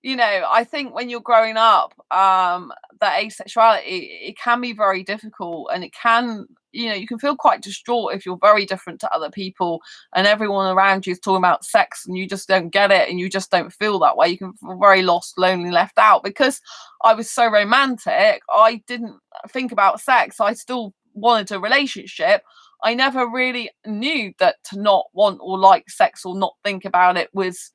You know, I think when you're growing up, that asexuality, it can be very difficult, and it can, you know, you can feel quite distraught if you're very different to other people and everyone around you is talking about sex and you just don't get it and you just don't feel that way. You can feel very lost, lonely, left out. Because I was so romantic, I didn't think about sex. I still wanted a relationship. I never really knew that to not want or like sex or not think about it was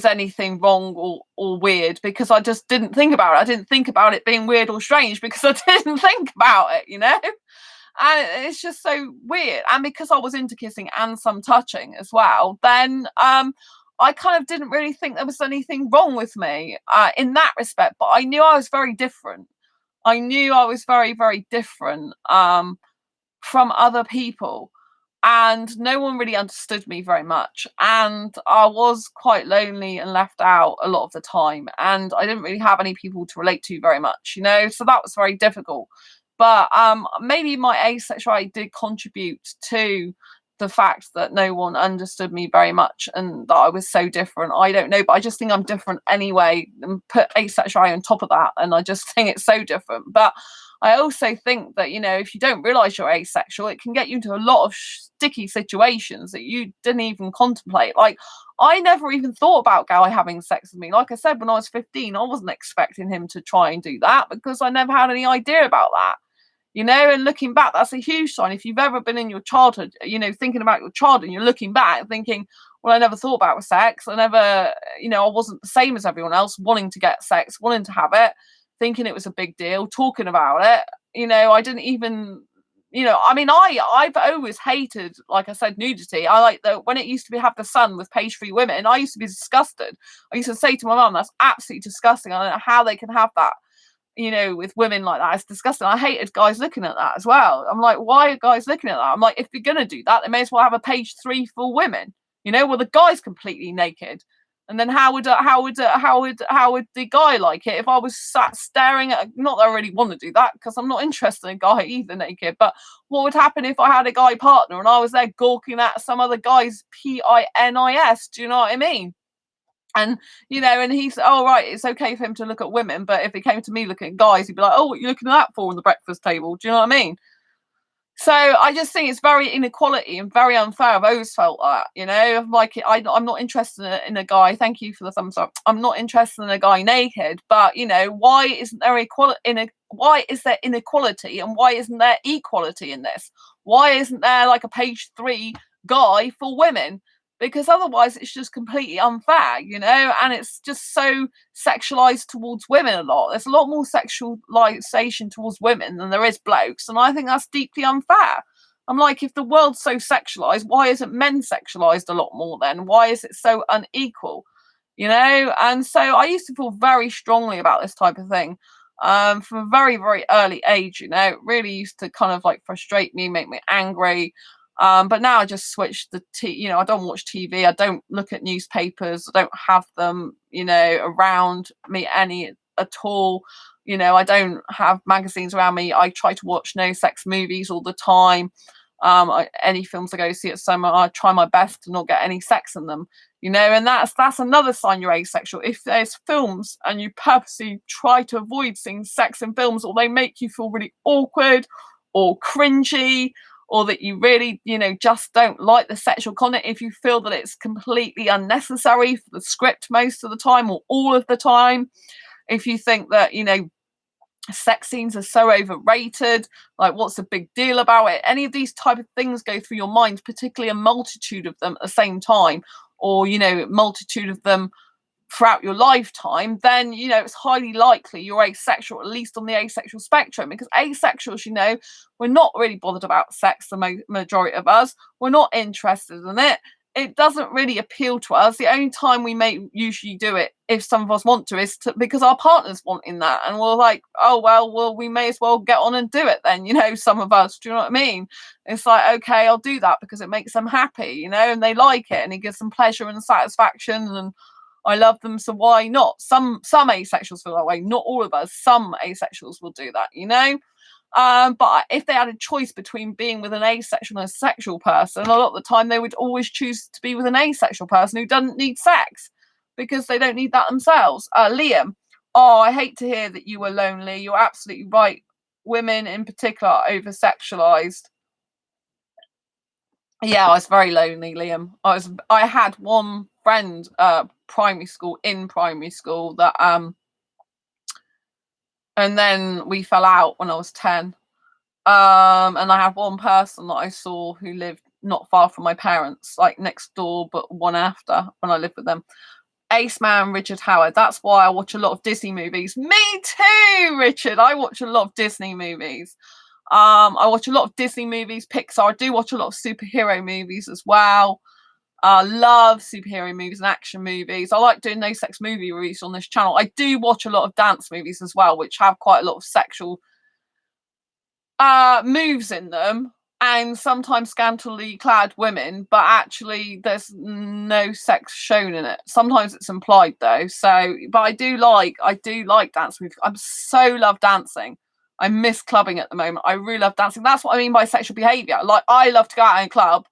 anything wrong or weird, because I just didn't think about it. I didn't think about it being weird or strange because I didn't think about it, you know. And it's just so weird. And because I was into kissing and some touching as well, then I kind of didn't really think there was anything wrong with me in that respect. But I knew I was very different. I knew I was very, very different from other people. And no one really understood me very much. And I was quite lonely and left out a lot of the time. And I didn't really have any people to relate to very much, you know, so that was very difficult. But maybe my asexuality did contribute to the fact that no one understood me very much and that I was so different. I don't know, but I just think I'm different anyway, and put asexuality on top of that. And I just think it's so different. But I also think that, you know, if you don't realize you're asexual, it can get you into a lot of sticky situations that you didn't even contemplate. Like, I never even thought about Guy having sex with me. Like I said, when I was 15, I wasn't expecting him to try and do that because I never had any idea about that, you know. And looking back, that's a huge sign. If you've ever been in your childhood, you know, thinking about your childhood, and you're looking back thinking, well, I never thought about sex. I never, you know, I wasn't the same as everyone else, wanting to get sex, wanting to have it, thinking it was a big deal, talking about it. You know, I didn't even, you know, I mean, I've always hated, like I said, nudity. I like that when it used to be have the Sun with page-free women, I used to be disgusted. I used to say to my mum, that's absolutely disgusting. I don't know how they can have that, you know, with women like that. It's disgusting. I hated guys looking at that as well. I'm like, why are guys looking at that? I'm like, if you're gonna do that, they may as well have a page 3 for women. You know, well, the guy's completely naked, and then how would the guy like it if I was sat staring at? Not that I really want to do that, because I'm not interested in a guy either naked. But what would happen if I had a guy partner and I was there gawking at some other guy's penis? Do you know what I mean? And, you know, and he's, oh, right, it's okay for him to look at women, but if it came to me looking at guys, he'd be like, oh, what are you looking at that for on the breakfast table? Do you know what I mean? So I just think it's very inequality and very unfair. I've always felt that, you know, like I'm not interested in a guy. Thank you for the thumbs up. I'm not interested in a guy naked, but you know, why isn't there equality? Why is there inequality, and why isn't there equality in this? Why isn't there like a page 3 guy for women? Because otherwise it's just completely unfair, you know, and it's just so sexualized towards women a lot. There's a lot more sexualization towards women than there is blokes, and I think that's deeply unfair. I'm like, if the world's so sexualized, why isn't men sexualized a lot more then? Why is it so unequal? You know, and so I used to feel very strongly about this type of thing from a very, very early age, you know. It really used to kind of like frustrate me, make me angry. But now I just switch you know, I don't watch TV. I don't look at newspapers. I don't have them, you know, around me any at all. You know, I don't have magazines around me. I try to watch no sex movies all the time. Any films I go see at cinema, I try my best to not get any sex in them. You know, and that's another sign you're asexual. If there's films and you purposely try to avoid seeing sex in films, or they make you feel really awkward or cringy, or that you really, you know, just don't like the sexual content, if you feel that it's completely unnecessary for the script most of the time or all of the time, if you think that, you know, sex scenes are so overrated, like what's the big deal about it? Any of these type of things go through your mind, particularly a multitude of them at the same time, or, you know, multitude of them throughout your lifetime, then, you know, it's highly likely you're asexual, at least on the asexual spectrum. Because asexuals, you know, we're not really bothered about sex, the majority of us. We're not interested in it. It doesn't really appeal to us. The only time we may usually do it, if some of us want to, is because our partners want in that, and we're like, oh well, we may as well get on and do it then, you know. Some of us, do you know what I mean? It's like, okay, I'll do that because it makes them happy, you know, and they like it, and it gives them pleasure and satisfaction, and I love them, so why not? Some asexuals feel that way, not all of us. Some asexuals will do that, you know. But if they had a choice between being with an asexual and a sexual person, a lot of the time they would always choose to be with an asexual person who doesn't need sex, because they don't need that themselves. Liam, oh, I hate to hear that you were lonely. You're absolutely right. Women in particular are over sexualized. Yeah, I was very lonely, Liam. I had one friend primary school that and then we fell out when I was 10. And I have one person that I saw who lived not far from my parents, like next door, but one after, when I lived with them. Ace Man, Richard Howard. That's why I watch a lot of Disney movies. Me too, Richard. I watch a lot of Disney movies. I watch a lot of Disney movies, Pixar. I do watch a lot of superhero movies as well. Love superhero movies and action movies. I like doing no sex movie reviews on this channel. I do watch a lot of dance movies as well, which have quite a lot of sexual moves in them, and sometimes scantily clad women, but actually there's no sex shown in it. Sometimes it's implied though. So, but I do like dance movies. I'm so love dancing. I miss clubbing at the moment. I really love dancing. That's what I mean by sexual behavior. Like, I love to go out in a club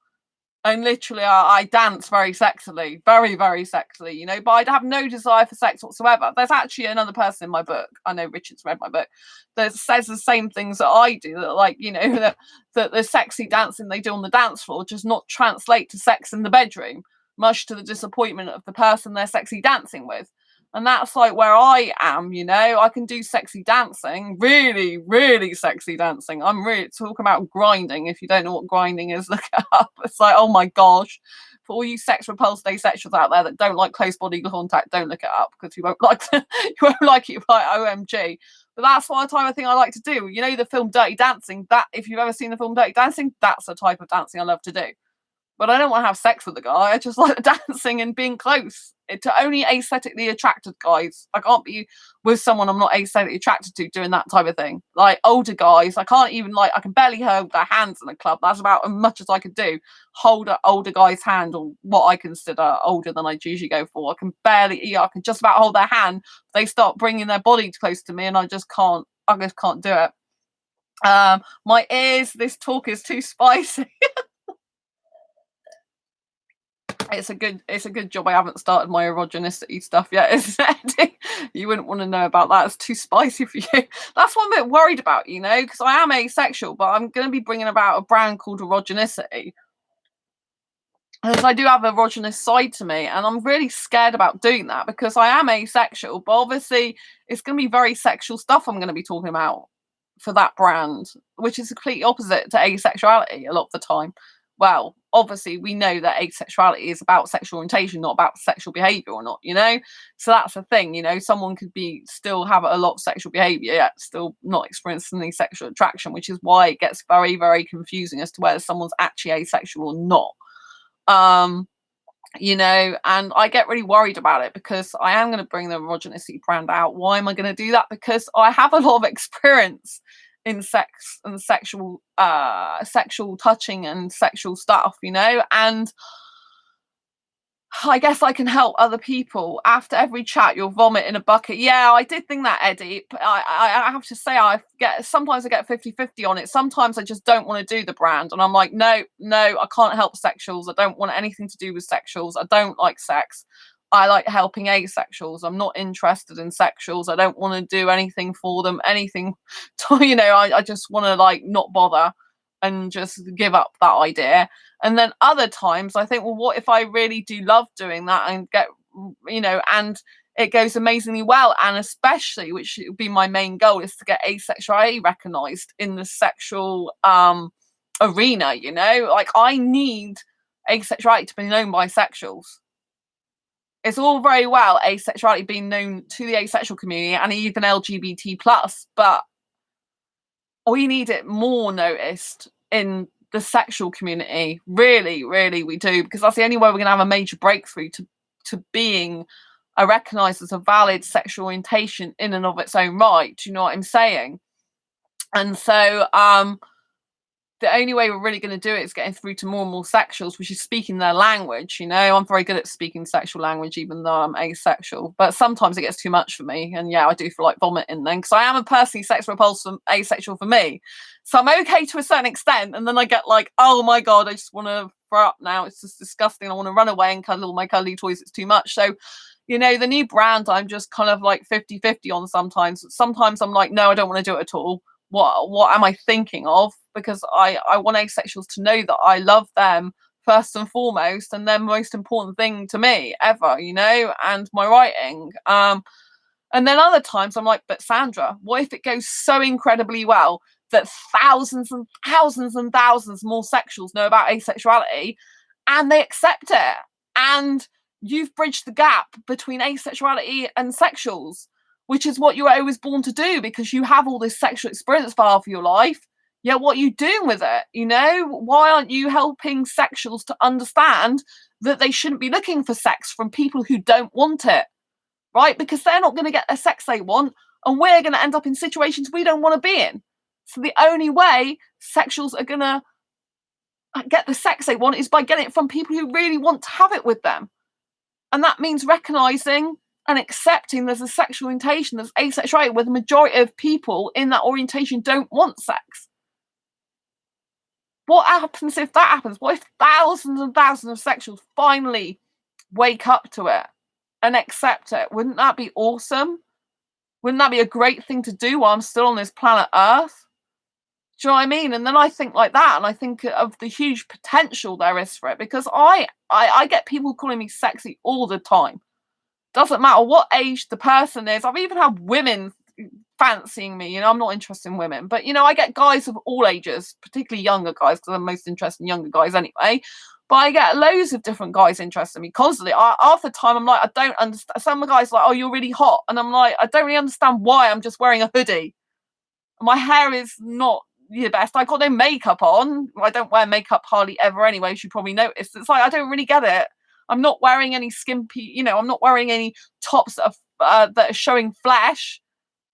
and literally I dance very sexily, very, very sexily, you know, but I have no desire for sex whatsoever. There's actually another person in my book, I know Richard's read my book, that says the same things that I do, that, like, you know, that the sexy dancing they do on the dance floor does not translate to sex in the bedroom, much to the disappointment of the person they're sexy dancing with. And that's like where I am, you know. I can do sexy dancing, really, really sexy dancing. I'm really talking about grinding. If you don't know what grinding is, look it up. It's like, oh my gosh. For all you sex repulsed asexuals out there that don't like close body contact, don't look it up because you won't like you won't like it, like OMG. But that's what type of thing I like to do. You know the film Dirty Dancing? That if you've ever seen the film Dirty Dancing, that's the type of dancing I love to do. But I don't want to have sex with the guy. I just like dancing and being close. To only aesthetically attracted guys. I can't be with someone I'm not aesthetically attracted to doing that type of thing. Like older guys, I can't even I can barely hold their hands in a club. That's about as much as I could do. Hold an older guy's hand, or what I consider older than I usually go for. I can barely, I can just about hold their hand. They start bringing their body close to me, and I just can't do it. My ears. This talk is too spicy. It's a good job I haven't started my erogenicity stuff yet, isn't it? You wouldn't want to know about that. It's too spicy for you. That's what I'm a bit worried about, you know, because I am asexual, but I'm going to be bringing about a brand called erogenicity. Because I do have an erogenous side to me, and I'm really scared about doing that because I am asexual, but obviously it's going to be very sexual stuff I'm going to be talking about for that brand, which is completely opposite to asexuality a lot of the time. Well, obviously we know that asexuality is about sexual orientation, not about sexual behavior or not, you know. So that's the thing, you know, someone could be still have a lot of sexual behavior yet still not experiencing any sexual attraction, which is why it gets very, very confusing as to whether someone's actually asexual or not. You know, and I get really worried about it because I am going to bring the erogenicity brand out. Why am I going to do that? Because I have a lot of experience in sex and sexual touching and sexual stuff, you know, and I guess I can help other people. After every chat, you'll vomit in a bucket. Yeah, I did think that, Eddie. I have to say, sometimes I get 50-50 on it. Sometimes I just don't want to do the brand. And I'm like, no, I can't help sexuals. I don't want anything to do with sexuals. I don't like sex. I like helping asexuals. I'm not interested in sexuals. I don't want to do anything for them, anything. You know, I just want to not bother and just give up that idea. And then other times I think, well, what if I really do love doing that and get, you know, and it goes amazingly well. And especially, which would be my main goal, is to get asexuality recognized in the sexual arena, you know, like I need asexuality to be known by sexuals. It's all very well asexuality being known to the asexual community and even LGBT plus, but we need it more noticed in the sexual community. Really, really, we do, because that's the only way we're going to have a major breakthrough to being recognised as a valid sexual orientation in and of its own right. Do you know what I'm saying? And so, the only way we're really going to do it is getting through to more and more sexuals, which is speaking their language. You know, I'm very good at speaking sexual language, even though I'm asexual. But sometimes it gets too much for me. And yeah, I do feel like vomiting then, because I am a personally sex repulsive asexual for me. So I'm okay to a certain extent. And then I get like, oh my God, I just want to throw up now. It's just disgusting. I want to run away and cuddle all my cuddly toys. It's too much. So, you know, the new brand, I'm just kind of like 50-50 on sometimes. Sometimes I'm like, no, I don't want to do it at all. What am I thinking of? Because I want asexuals to know that I love them first and foremost, and they're the most important thing to me ever, you know, and my writing. And then other times I'm like, but Sandra, what if it goes so incredibly well that thousands and thousands and thousands more sexuals know about asexuality and they accept it, and you've bridged the gap between asexuality and sexuals, which is what you were always born to do, because you have all this sexual experience for half of your life. Yeah, what are you doing with it? You know, why aren't you helping sexuals to understand that they shouldn't be looking for sex from people who don't want it, right? Because they're not going to get the sex they want, and we're going to end up in situations we don't want to be in. So the only way sexuals are going to get the sex they want is by getting it from people who really want to have it with them. And that means recognizing and accepting there's a sexual orientation, there's asexuality, where the majority of people in that orientation don't want sex. What happens if that happens? What if thousands and thousands of sexuals finally wake up to it and accept it? Wouldn't that be awesome? Wouldn't that be a great thing to do while I'm still on this planet Earth? Do you know what I mean? And then I think like that, and I think of the huge potential there is for it, because I get people calling me sexy all the time. Doesn't matter what age the person is. I've even had women fancying me. I'm not interested in women, but I get guys of all ages, particularly younger guys, because I'm most interested in younger guys anyway. But I get loads of different guys interested in me constantly. Half the time, I'm like, I don't understand. Some of the guys are like, oh, you're really hot. And I'm like, I don't really understand why. I'm just wearing a hoodie. My hair is not the best. I got no makeup on. I don't wear makeup hardly ever anyway, as you probably noticed. It's like, I don't really get it. I'm not wearing any skimpy, I'm not wearing any tops that are showing flesh.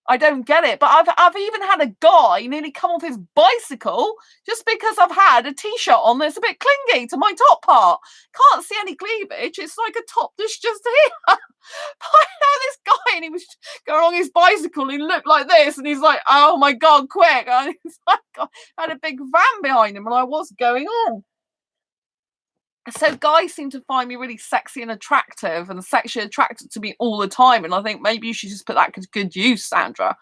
I don't get it. But I've even had a guy nearly come off his bicycle just because I've had a t-shirt on that's a bit clingy to my top part. Can't see any cleavage. It's like a top that's just here. But I know this guy, and he was going on his bicycle, and he looked like this, and he's like, oh my God, quick. And he's like, I had a big van behind him, and I, what's going on? So guys seem to find me really sexy and attractive and sexually attracted to me all the time. And I think maybe you should just put that to good use, Sandra.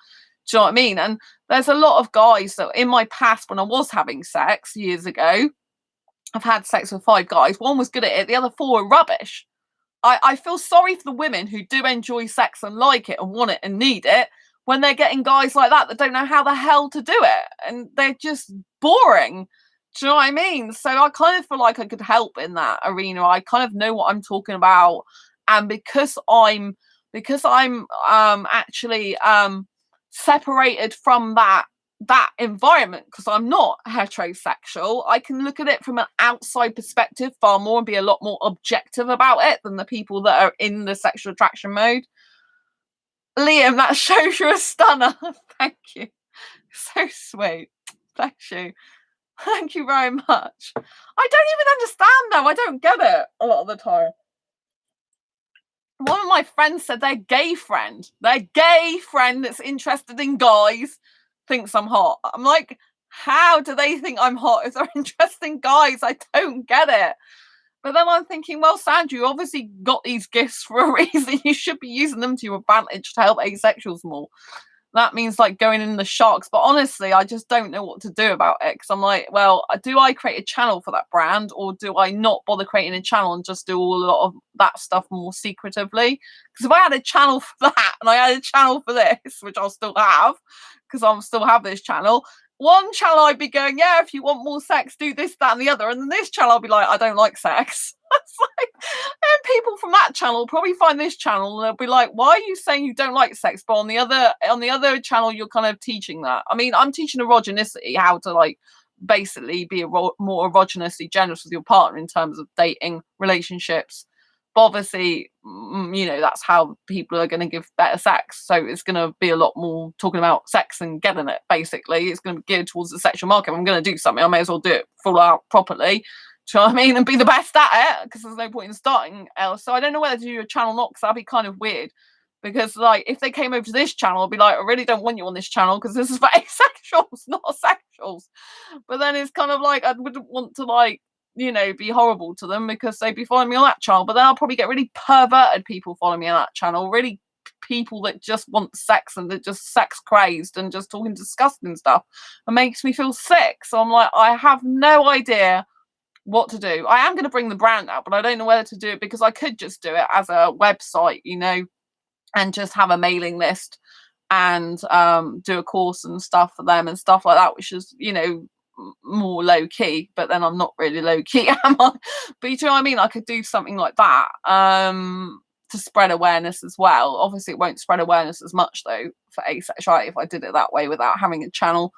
Do you know what I mean? And there's a lot of guys that in my past, when I was having sex years ago, I've had sex with 5 guys. One was good at it. The other 4 were rubbish. I feel sorry for the women who do enjoy sex and like it and want it and need it when they're getting guys like that don't know how the hell to do it. And they're just boring. Do you know what I mean? So I kind of feel like I could help in that arena. I kind of know what I'm talking about, and because I'm actually separated from that environment, because I'm not heterosexual, I can look at it from an outside perspective far more and be a lot more objective about it than the people that are in the sexual attraction mode. Liam, that shows you're a stunner. Thank you. So sweet. Bless you. Thank you very much. I don't even understand though. I don't get it a lot of the time. One of my friends said their gay friend that's interested in guys thinks I'm hot. I'm like, how do they think I'm hot if they're interested in guys? I don't get it. But then I'm thinking, well, Sandra, you obviously got these gifts for a reason. You should be using them to your advantage to help asexuals more. That means like going in the sharks. But honestly, I just don't know what to do about it, because I'm like, well, do I create a channel for that brand, or do I not bother creating a channel and just do a lot of that stuff more secretively? Because if I had a channel for that and I had a channel for this, which I'll still have, because I'll still have this channel, one channel I'd be going, yeah, if you want more sex, do this, that, and the other. And then this channel I'll be like, I don't like sex. It's like, and people from that channel probably find this channel and they'll be like, why are you saying you don't like sex, but on the other channel you're kind of teaching that? I mean, I'm teaching erogenicity, how to like basically be more erogeneously generous with your partner in terms of dating, relationships. But obviously, that's how people are going to give better sex. So it's going to be a lot more talking about sex and getting it, basically. It's going to be geared towards the sexual market. If I'm going to do something, I may as well do it full out properly. Do you know what I mean? And be the best at it, because there's no point in starting else. So I don't know whether to do a channel or not, because that'd be kind of weird. Because like, if they came over to this channel, I'd be like, I really don't want you on this channel, because this is for asexuals, not asexuals. But then it's kind of like, I wouldn't want to like, be horrible to them because they'd be following me on that channel. But then I'll probably get really perverted people following me on that channel, really people that just want sex and they're just sex crazed and just talking disgusting stuff. It makes me feel sick. So I'm like, I have no idea what to do. I am going to bring the brand out, but I don't know whether to do it, because I could just do it as a website, and just have a mailing list and do a course and stuff for them and stuff like that, which is, more low key. But then I'm not really low key, am I? But you know what I mean? I could do something like that to spread awareness as well. Obviously, it won't spread awareness as much though for asexuality if I did it that way without having a channel.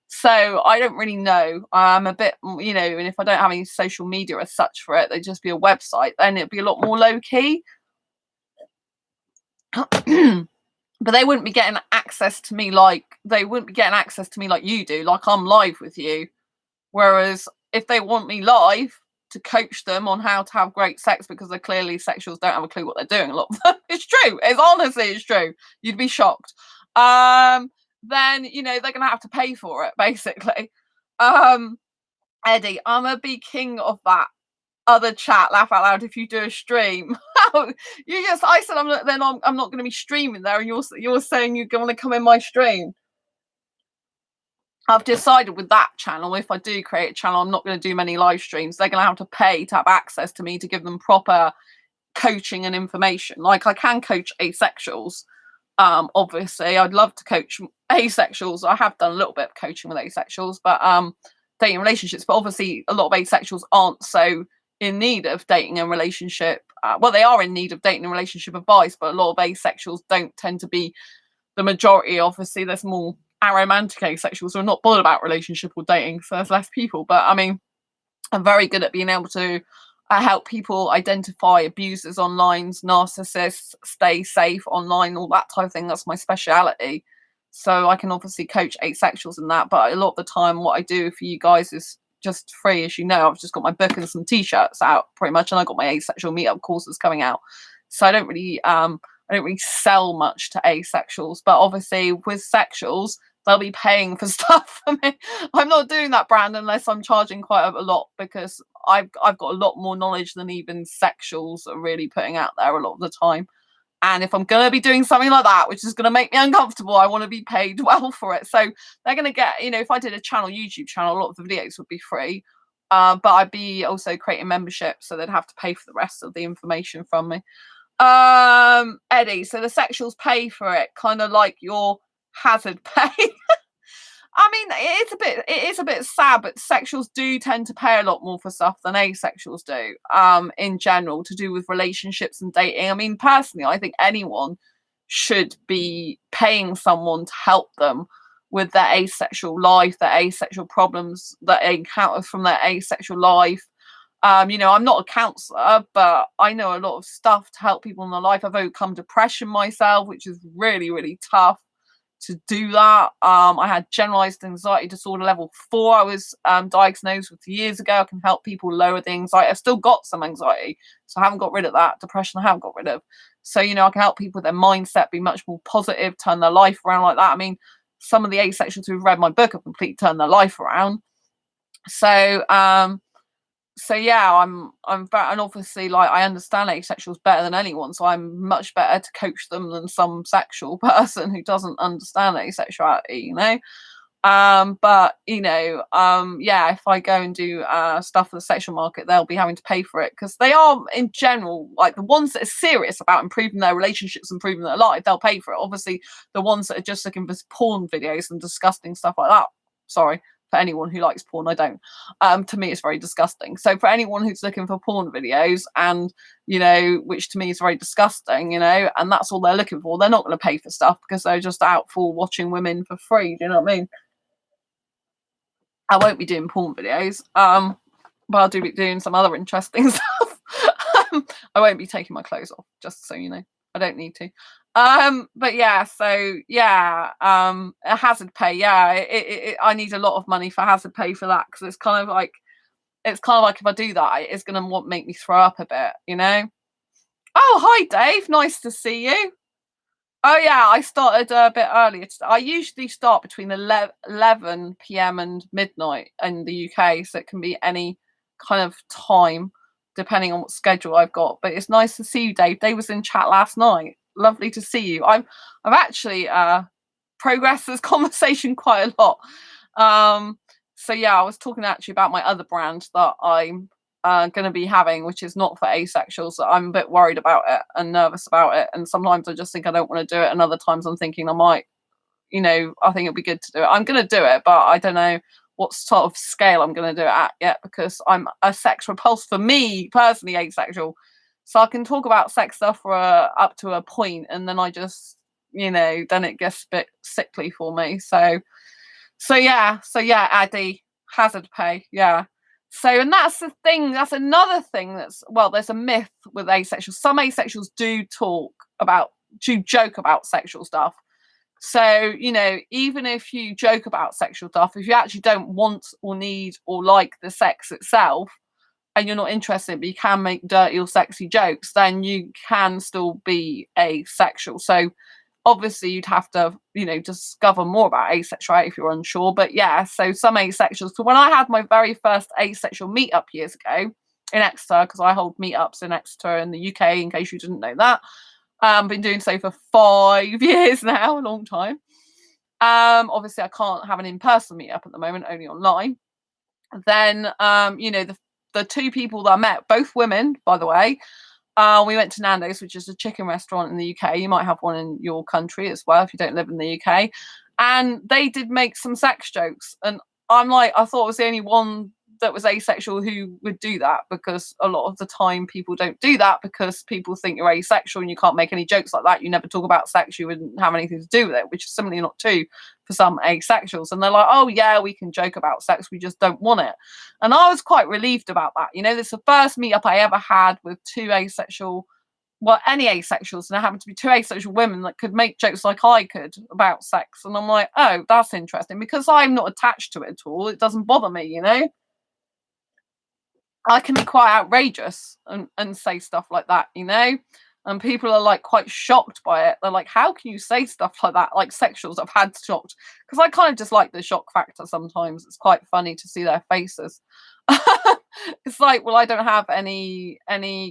So I don't really know. I'm a bit, and if I don't have any social media as such for it, they'd just be a website, then it'd be a lot more low key. But they wouldn't be getting access to me like you do, like I'm live with you. Whereas if they want me live to coach them on how to have great sex, because they're clearly sexuals don't have a clue what they're doing, a lot of them. It's true. It's true. You'd be shocked. Then they're gonna have to pay for it, basically. Eddie, I'm a big king of that other chat, laugh out loud, if you do a stream. I said I'm not going to be streaming there, and you're saying you're going to come in my stream. I've decided with that channel, if I do create a channel, I'm not going to do many live streams. They're going to have to pay to have access to me, to give them proper coaching and information. Like, I can coach asexuals. Obviously, I'd love to coach asexuals. I have done a little bit of coaching with asexuals, but dating relationships. But obviously, a lot of asexuals aren't so in need of dating and relationship. Well, they are in need of dating and relationship advice, but a lot of asexuals don't tend to be the majority. Obviously, there's more aromantic asexuals who are not bothered about relationship or dating, so there's less people. But I mean, I'm very good at being able to help people identify abusers online, narcissists, stay safe online, all that type of thing. That's my speciality. So I can obviously coach asexuals in that, but a lot of the time what I do for you guys is just free. As you know, I've just got my book and some t-shirts out pretty much, and I got my asexual meetup courses coming out. So I don't really sell much to asexuals, but obviously with sexuals, they'll be paying for stuff for me. I'm not doing that brand unless I'm charging quite a lot, because I've got a lot more knowledge than even sexuals are really putting out there a lot of the time. And if I'm going to be doing something like that, which is going to make me uncomfortable, I want to be paid well for it. So they're going to get, if I did a YouTube channel, a lot of the videos would be free. But I'd be also creating memberships, so they'd have to pay for the rest of the information from me. Eddie, so the sexuals pay for it, kind of like your hazard pay. I mean, it is a bit sad, but sexuals do tend to pay a lot more for stuff than asexuals do, in general, to do with relationships and dating. I mean, personally, I think anyone should be paying someone to help them with their asexual life, their asexual problems that they encounter from their asexual life. I'm not a counselor, but I know a lot of stuff to help people in their life. I've overcome depression myself, which is really, really tough to do that. I had generalized anxiety disorder level 4. I was diagnosed with years ago. I can help people lower the anxiety. I've still got some anxiety, so I haven't got rid of that. Depression I haven't got rid of. So, I can help people with their mindset be much more positive, turn their life around like that. I mean, some of the asexuals who've read my book have completely turned their life around. So yeah, I'm and obviously, like, I understand asexuals better than anyone, so I'm much better to coach them than some sexual person who doesn't understand asexuality, but yeah, if I go and do stuff for the sexual market, they'll be having to pay for it, because they are, in general, like, the ones that are serious about improving their relationships, improving their life, they'll pay for it. Obviously, the ones that are just looking for porn videos and disgusting stuff like that, sorry for anyone who likes porn, I don't. To me, it's very disgusting. So for anyone who's looking for porn videos, and which to me is very disgusting, and that's all they're looking for, they're not going to pay for stuff, because they're just out for watching women for free. Do you know what I mean? I won't be doing porn videos, but I'll be doing some other interesting stuff. I won't be taking my clothes off, just so you know. I don't need to. But yeah, so yeah, a hazard pay. Yeah, I need a lot of money for hazard pay for that, because it's kind of like if I do that, it's gonna make me throw up a bit. Oh, hi Dave, nice to see you. Oh yeah, I started a bit earlier. I usually start between 11 p.m. and midnight in the UK, so it can be any kind of time depending on what schedule I've got. But it's nice to see you, Dave. Dave was in chat last night. Lovely to see you. I've actually progressed this conversation quite a lot. So yeah, I was talking actually about my other brand that I'm going to be having, which is not for asexuals. So I'm a bit worried about it and nervous about it, and sometimes I just think I don't want to do it, and other times I'm thinking I might. I think it'd be good to do it. I'm going to do it, but I don't know what sort of scale I'm going to do it at yet, because I'm a sex repulsed, for me personally, asexual. So I can talk about sex stuff for up to a point, and then I just, then it gets a bit sickly for me. So yeah, Addy, hazard pay, yeah. So, and that's the thing. That's another thing. There's a myth with asexuals. Some asexuals do joke about sexual stuff. So, even if you joke about sexual stuff, if you actually don't want or need or like the sex itself, and you're not interested, but you can make dirty or sexy jokes, then you can still be asexual. So obviously you'd have to, discover more about asexuality if you're unsure. But yeah, so some asexuals. So when I had my very first asexual meetup years ago in Exeter, because I hold meetups in Exeter in the UK, in case you didn't know that. Been doing so for 5 years now, a long time. Obviously I can't have an in-person meetup at the moment, only online. Then, the two people that I met, both women, by the way, We went to Nando's, which is a chicken restaurant in the UK. You might have one in your country as well if you don't live in the UK. And they did make some sex jokes, and I'm like, I thought I was the only one that was asexual who would do that, because a lot of the time people don't do that because people think you're asexual and you can't make any jokes like that. You never talk about sex, you wouldn't have anything to do with it, which is similarly not true for some asexuals. And they're like, oh yeah, we can joke about sex, we just don't want it. And I was quite relieved about that. You know, this is the first meetup I ever had with two asexual, well, any asexuals, and there happened to be two asexual women that could make jokes like I could about sex. And I'm like, oh, that's interesting, because I'm not attached to it at all. It doesn't bother me, you know. I can be quite outrageous and say stuff like that, you know, and people are like quite shocked by it. They're like, how can you say stuff like that? Like sexuals I've had shocked, because I kind of just like the shock factor sometimes. It's quite funny to see their faces. It's like, well, I don't have any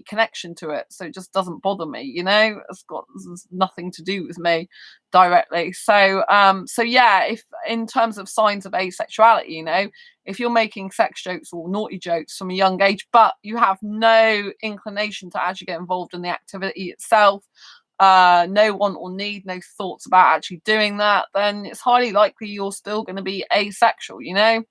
connection to it, so it just doesn't bother me, you know. There's nothing to do with me directly. So so yeah, if in terms of signs of asexuality, you know, if you're making sex jokes or naughty jokes from a young age, but you have no inclination to actually get involved in the activity itself, no want or need, no thoughts about actually doing that, then it's highly likely you're still going to be asexual, you know.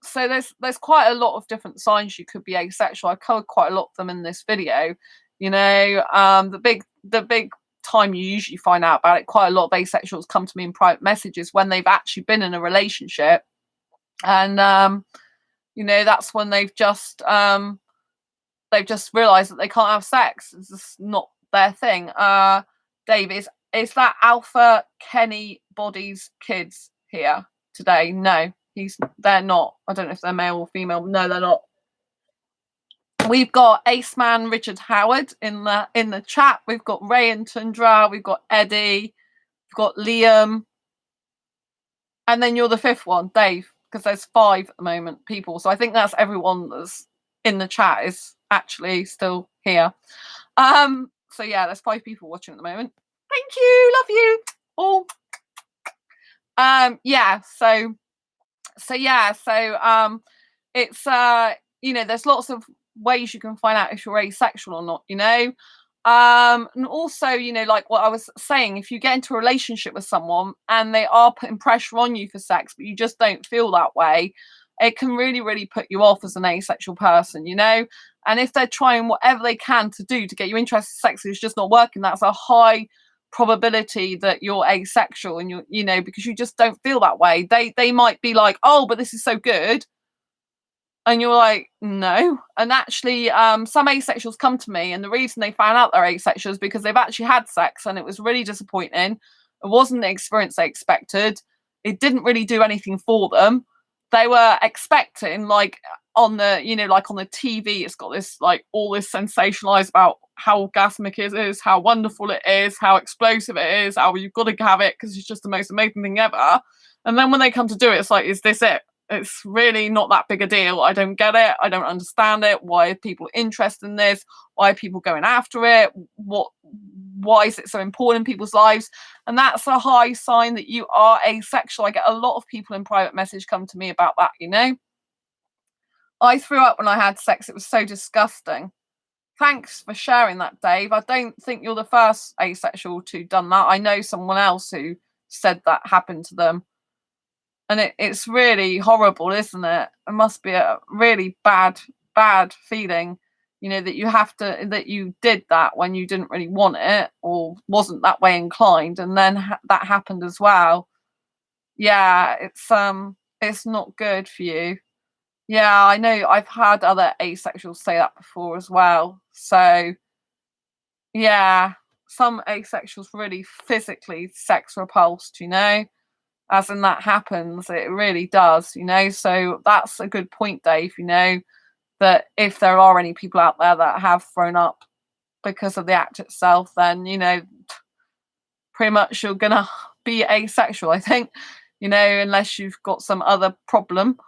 So there's quite a lot of different signs you could be asexual. I covered quite a lot of them in this video, you know. The big time you usually find out about it, quite a lot of asexuals come to me in private messages when they've actually been in a relationship, and you know, that's when they've just realized that they can't have sex. It's just not their thing. Dave, is that Alpha Kenny Body's kids here today? No, they're not. I don't know if they're male or female. No, they're not. We've got Ace Man Richard Howard in the chat. We've got Ray and Tundra. We've got Eddie. We've got Liam. And then you're the fifth one, Dave, because there's 5 at the moment, people. So I think that's everyone that's in the chat is actually still here. So yeah, there's 5 people watching at the moment. Thank you, love you all. Yeah, so it's you know, there's lots of ways you can find out if you're asexual or not, you know. And also, you know, like what I was saying, if you get into a relationship with someone and they are putting pressure on you for sex, but you just don't feel that way, it can really put you off as an asexual person, you know. And if they're trying whatever they can to do to get you interested in sex, it's just not working, that's a high probability that you're asexual, and you know, because you just don't feel that way. They might be like, oh, but this is so good, and you're like, no. And actually, some asexuals come to me, and the reason they found out they're asexual is because they've actually had sex and it was really disappointing. It wasn't the experience they expected. It didn't really do anything for them. They were expecting, like on the, you know, like on the TV, it's got this like all this sensationalized about how orgasmic it is, how wonderful it is, how explosive it is, how you've got to have it because it's just the most amazing thing ever. And then when they come to do it, it's like, is this it? It's really not that big a deal. I don't get it. I don't understand it. Why are people interested in this? Why are people going after it? Why is it so important in people's lives? And that's a high sign that you are asexual. I get a lot of people in private message come to me about that, you know. I threw up when I had sex. It was so disgusting. Thanks for sharing that, Dave. I don't think you're the first asexual to done that. I know someone else who said that happened to them. And it's really horrible, isn't it? It must be a really bad feeling, you know, that you did that when you didn't really want it or wasn't that way inclined, and then that happened as well. Yeah, it's not good for you. Yeah, I know. I've had other asexuals say that before as well. So yeah, some asexuals really physically sex repulsed, you know. As in that happens, it really does, you know. So that's a good point, Dave, you know, that if there are any people out there that have thrown up because of the act itself, then, you know, pretty much you're gonna be asexual, I think, you know, unless you've got some other problem,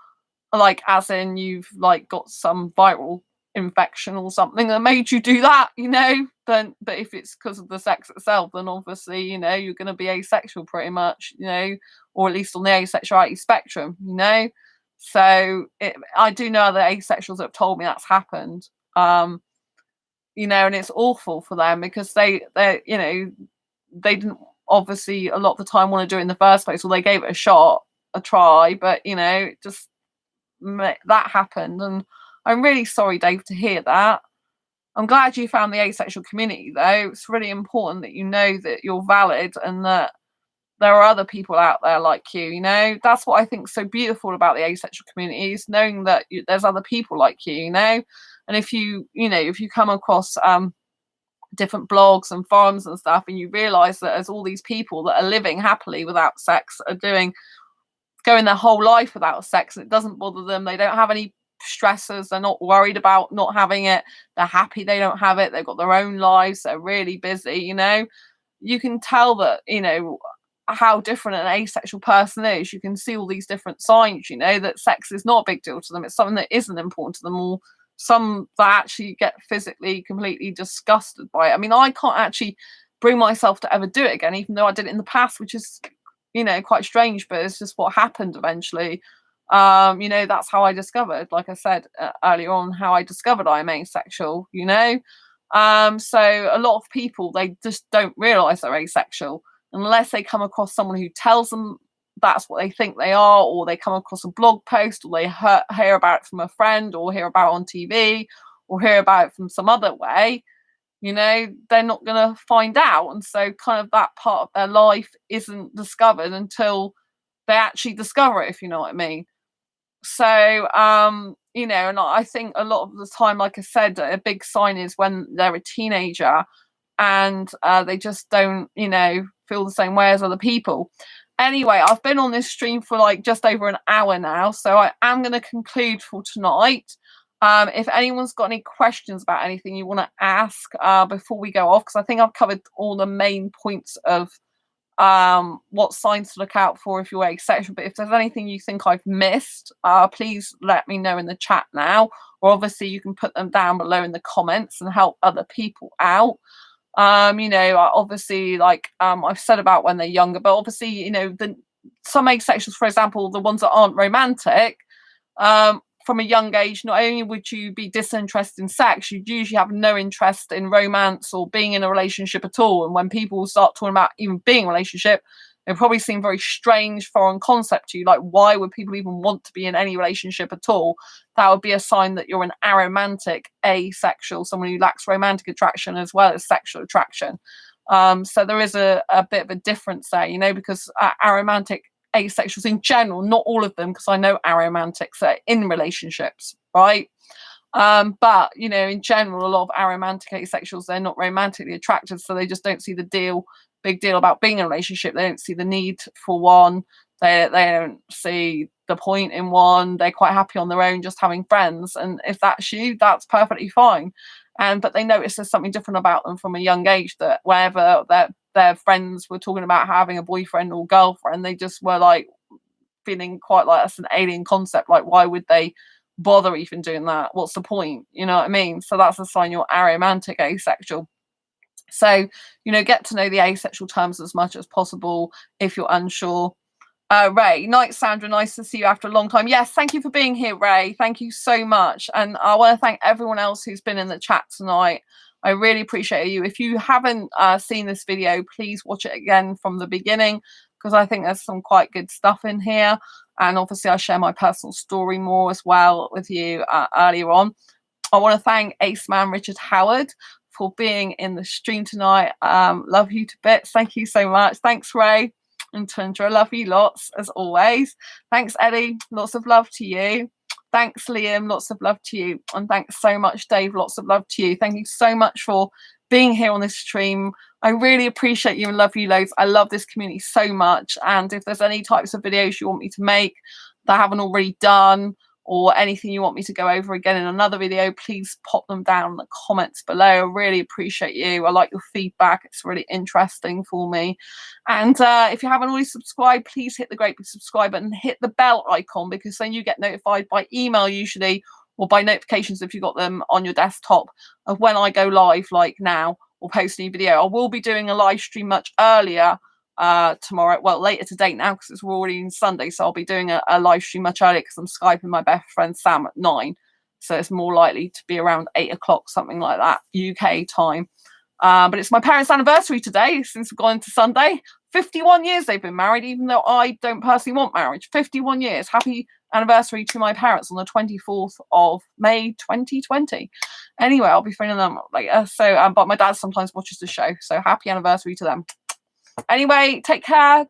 like as in you've like got some viral infection or something that made you do that, you know. Then, but if it's because of the sex itself, then obviously, you know, you're going to be asexual pretty much, you know, or at least on the asexuality spectrum, you know. So I do know other asexuals that have told me that's happened. you know, and it's awful for them because they you know, they didn't obviously a lot of the time want to do it in the first place, or they gave it a try, but you know, just that happened, and I'm really sorry, Dave, to hear that. I'm glad you found the asexual community, though. It's really important that you know that you're valid and that there are other people out there like you. You know, that's what I think is so beautiful about the asexual community, is knowing that there's other people like you. You know, and if you come across different blogs and forums and stuff, and you realize that there's all these people that are living happily without sex, are going their whole life without sex, and it doesn't bother them. They don't have any stressors. They're not worried about not having it. They're happy they don't have it. They've got their own lives. They're really busy. You know, you can tell that, you know, how different an asexual person is. You can see all these different signs, you know, that sex is not a big deal to them. It's something that isn't important to them, or some that actually get physically completely disgusted by it. I mean, I can't actually bring myself to ever do it again, even though I did it in the past, which is, you know, quite strange, but it's just what happened eventually. You know, that's how I discovered, like I said earlier on, how I discovered I'm asexual, you know. So a lot of people, they just don't realize they're asexual unless they come across someone who tells them that's what they think they are, or they come across a blog post, or they hear about it from a friend, or hear about it on TV, or hear about it from some other way. You know, they're not going to find out, and so kind of that part of their life isn't discovered until they actually discover it, if you know what I mean. So you know, and I think a lot of the time, like I said, a big sign is when they're a teenager and they just don't, you know, feel the same way as other people. Anyway, I've been on this stream for like just over an hour now, so I am going to conclude for tonight. If anyone's got any questions about anything you want to ask before we go off, because I think I've covered all the main points of what signs to look out for if you're asexual. But if there's anything you think I've missed, please let me know in the chat now, or obviously you can put them down below in the comments and help other people out. You know, obviously, like I've said about when they're younger, but obviously, you know, some asexuals, for example, the ones that aren't romantic, from a young age, not only would you be disinterested in sex, you'd usually have no interest in romance or being in a relationship at all. And when people start talking about even being in a relationship, it probably seem very strange, foreign concept to you. Like, why would people even want to be in any relationship at all? That would be a sign that you're an aromantic asexual, someone who lacks romantic attraction as well as sexual attraction. So there is a bit of a difference there, you know, because aromantic asexuals in general, not all of them, because I know aromantics are in relationships, right? But you know, in general, a lot of aromantic asexuals, they're not romantically attracted, so they just don't see the big deal about being in a relationship. They don't see the need for one. They don't see the point in one. They're quite happy on their own, just having friends. And if that's you, that's perfectly fine. But they notice there's something different about them from a young age, that wherever their friends were talking about having a boyfriend or girlfriend, they just were like feeling quite like that's an alien concept. Like, why would they bother even doing that? What's the point? You know what I mean? So that's a sign you're aromantic asexual. So, you know, get to know the asexual terms as much as possible if you're unsure. Ray, night, Sandra. Nice to see you after a long time. Yes, thank you for being here, Ray. Thank you so much. And I want to thank everyone else who's been in the chat tonight. I really appreciate you. If you haven't seen this video, please watch it again from the beginning, because I think there's some quite good stuff in here. And obviously, I share my personal story more as well with you earlier on. I want to thank Ace Man Richard Howard for being in the stream tonight. Love you to bits. Thank you so much. Thanks, Ray. And Tundra, love you lots as always. Thanks, Eddie. Lots of love to you. Thanks, Liam. Lots of love to you. And thanks so much, Dave. Lots of love to you. Thank you so much for being here on this stream. I really appreciate you and love you loads. I love this community so much. And if there's any types of videos you want me to make that I haven't already done, or anything you want me to go over again in another video, please pop them down in the comments below. I really appreciate you. I like your feedback. It's really interesting for me. And if you haven't already subscribed, please hit the great big subscribe button, hit the bell icon, because then you get notified by email usually, or by notifications if you've got them on your desktop, of when I go live, like now, or post a new video. I will be doing a live stream much earlier tomorrow, well, later today now, because it's already Sunday, so I'll be doing a live stream much earlier, because I'm Skyping my best friend Sam at 9. so it's more likely to be around 8 o'clock, something like that, UK time. But it's my parents' anniversary today, since we've gone into Sunday. 51 years they've been married, even though I don't personally want marriage. 51 years. Happy anniversary to my parents on the 24th of May 2020. Anyway, I'll be phoning them later. So, but my dad sometimes watches the show, so happy anniversary to them. Anyway, take care.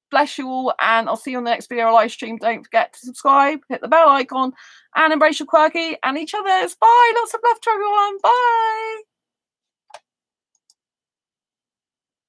Bless you all, and I'll see you on the next video or live stream. Don't forget to subscribe, hit the bell icon, and embrace your quirky and each other's. Bye. Lots of love to everyone. Bye.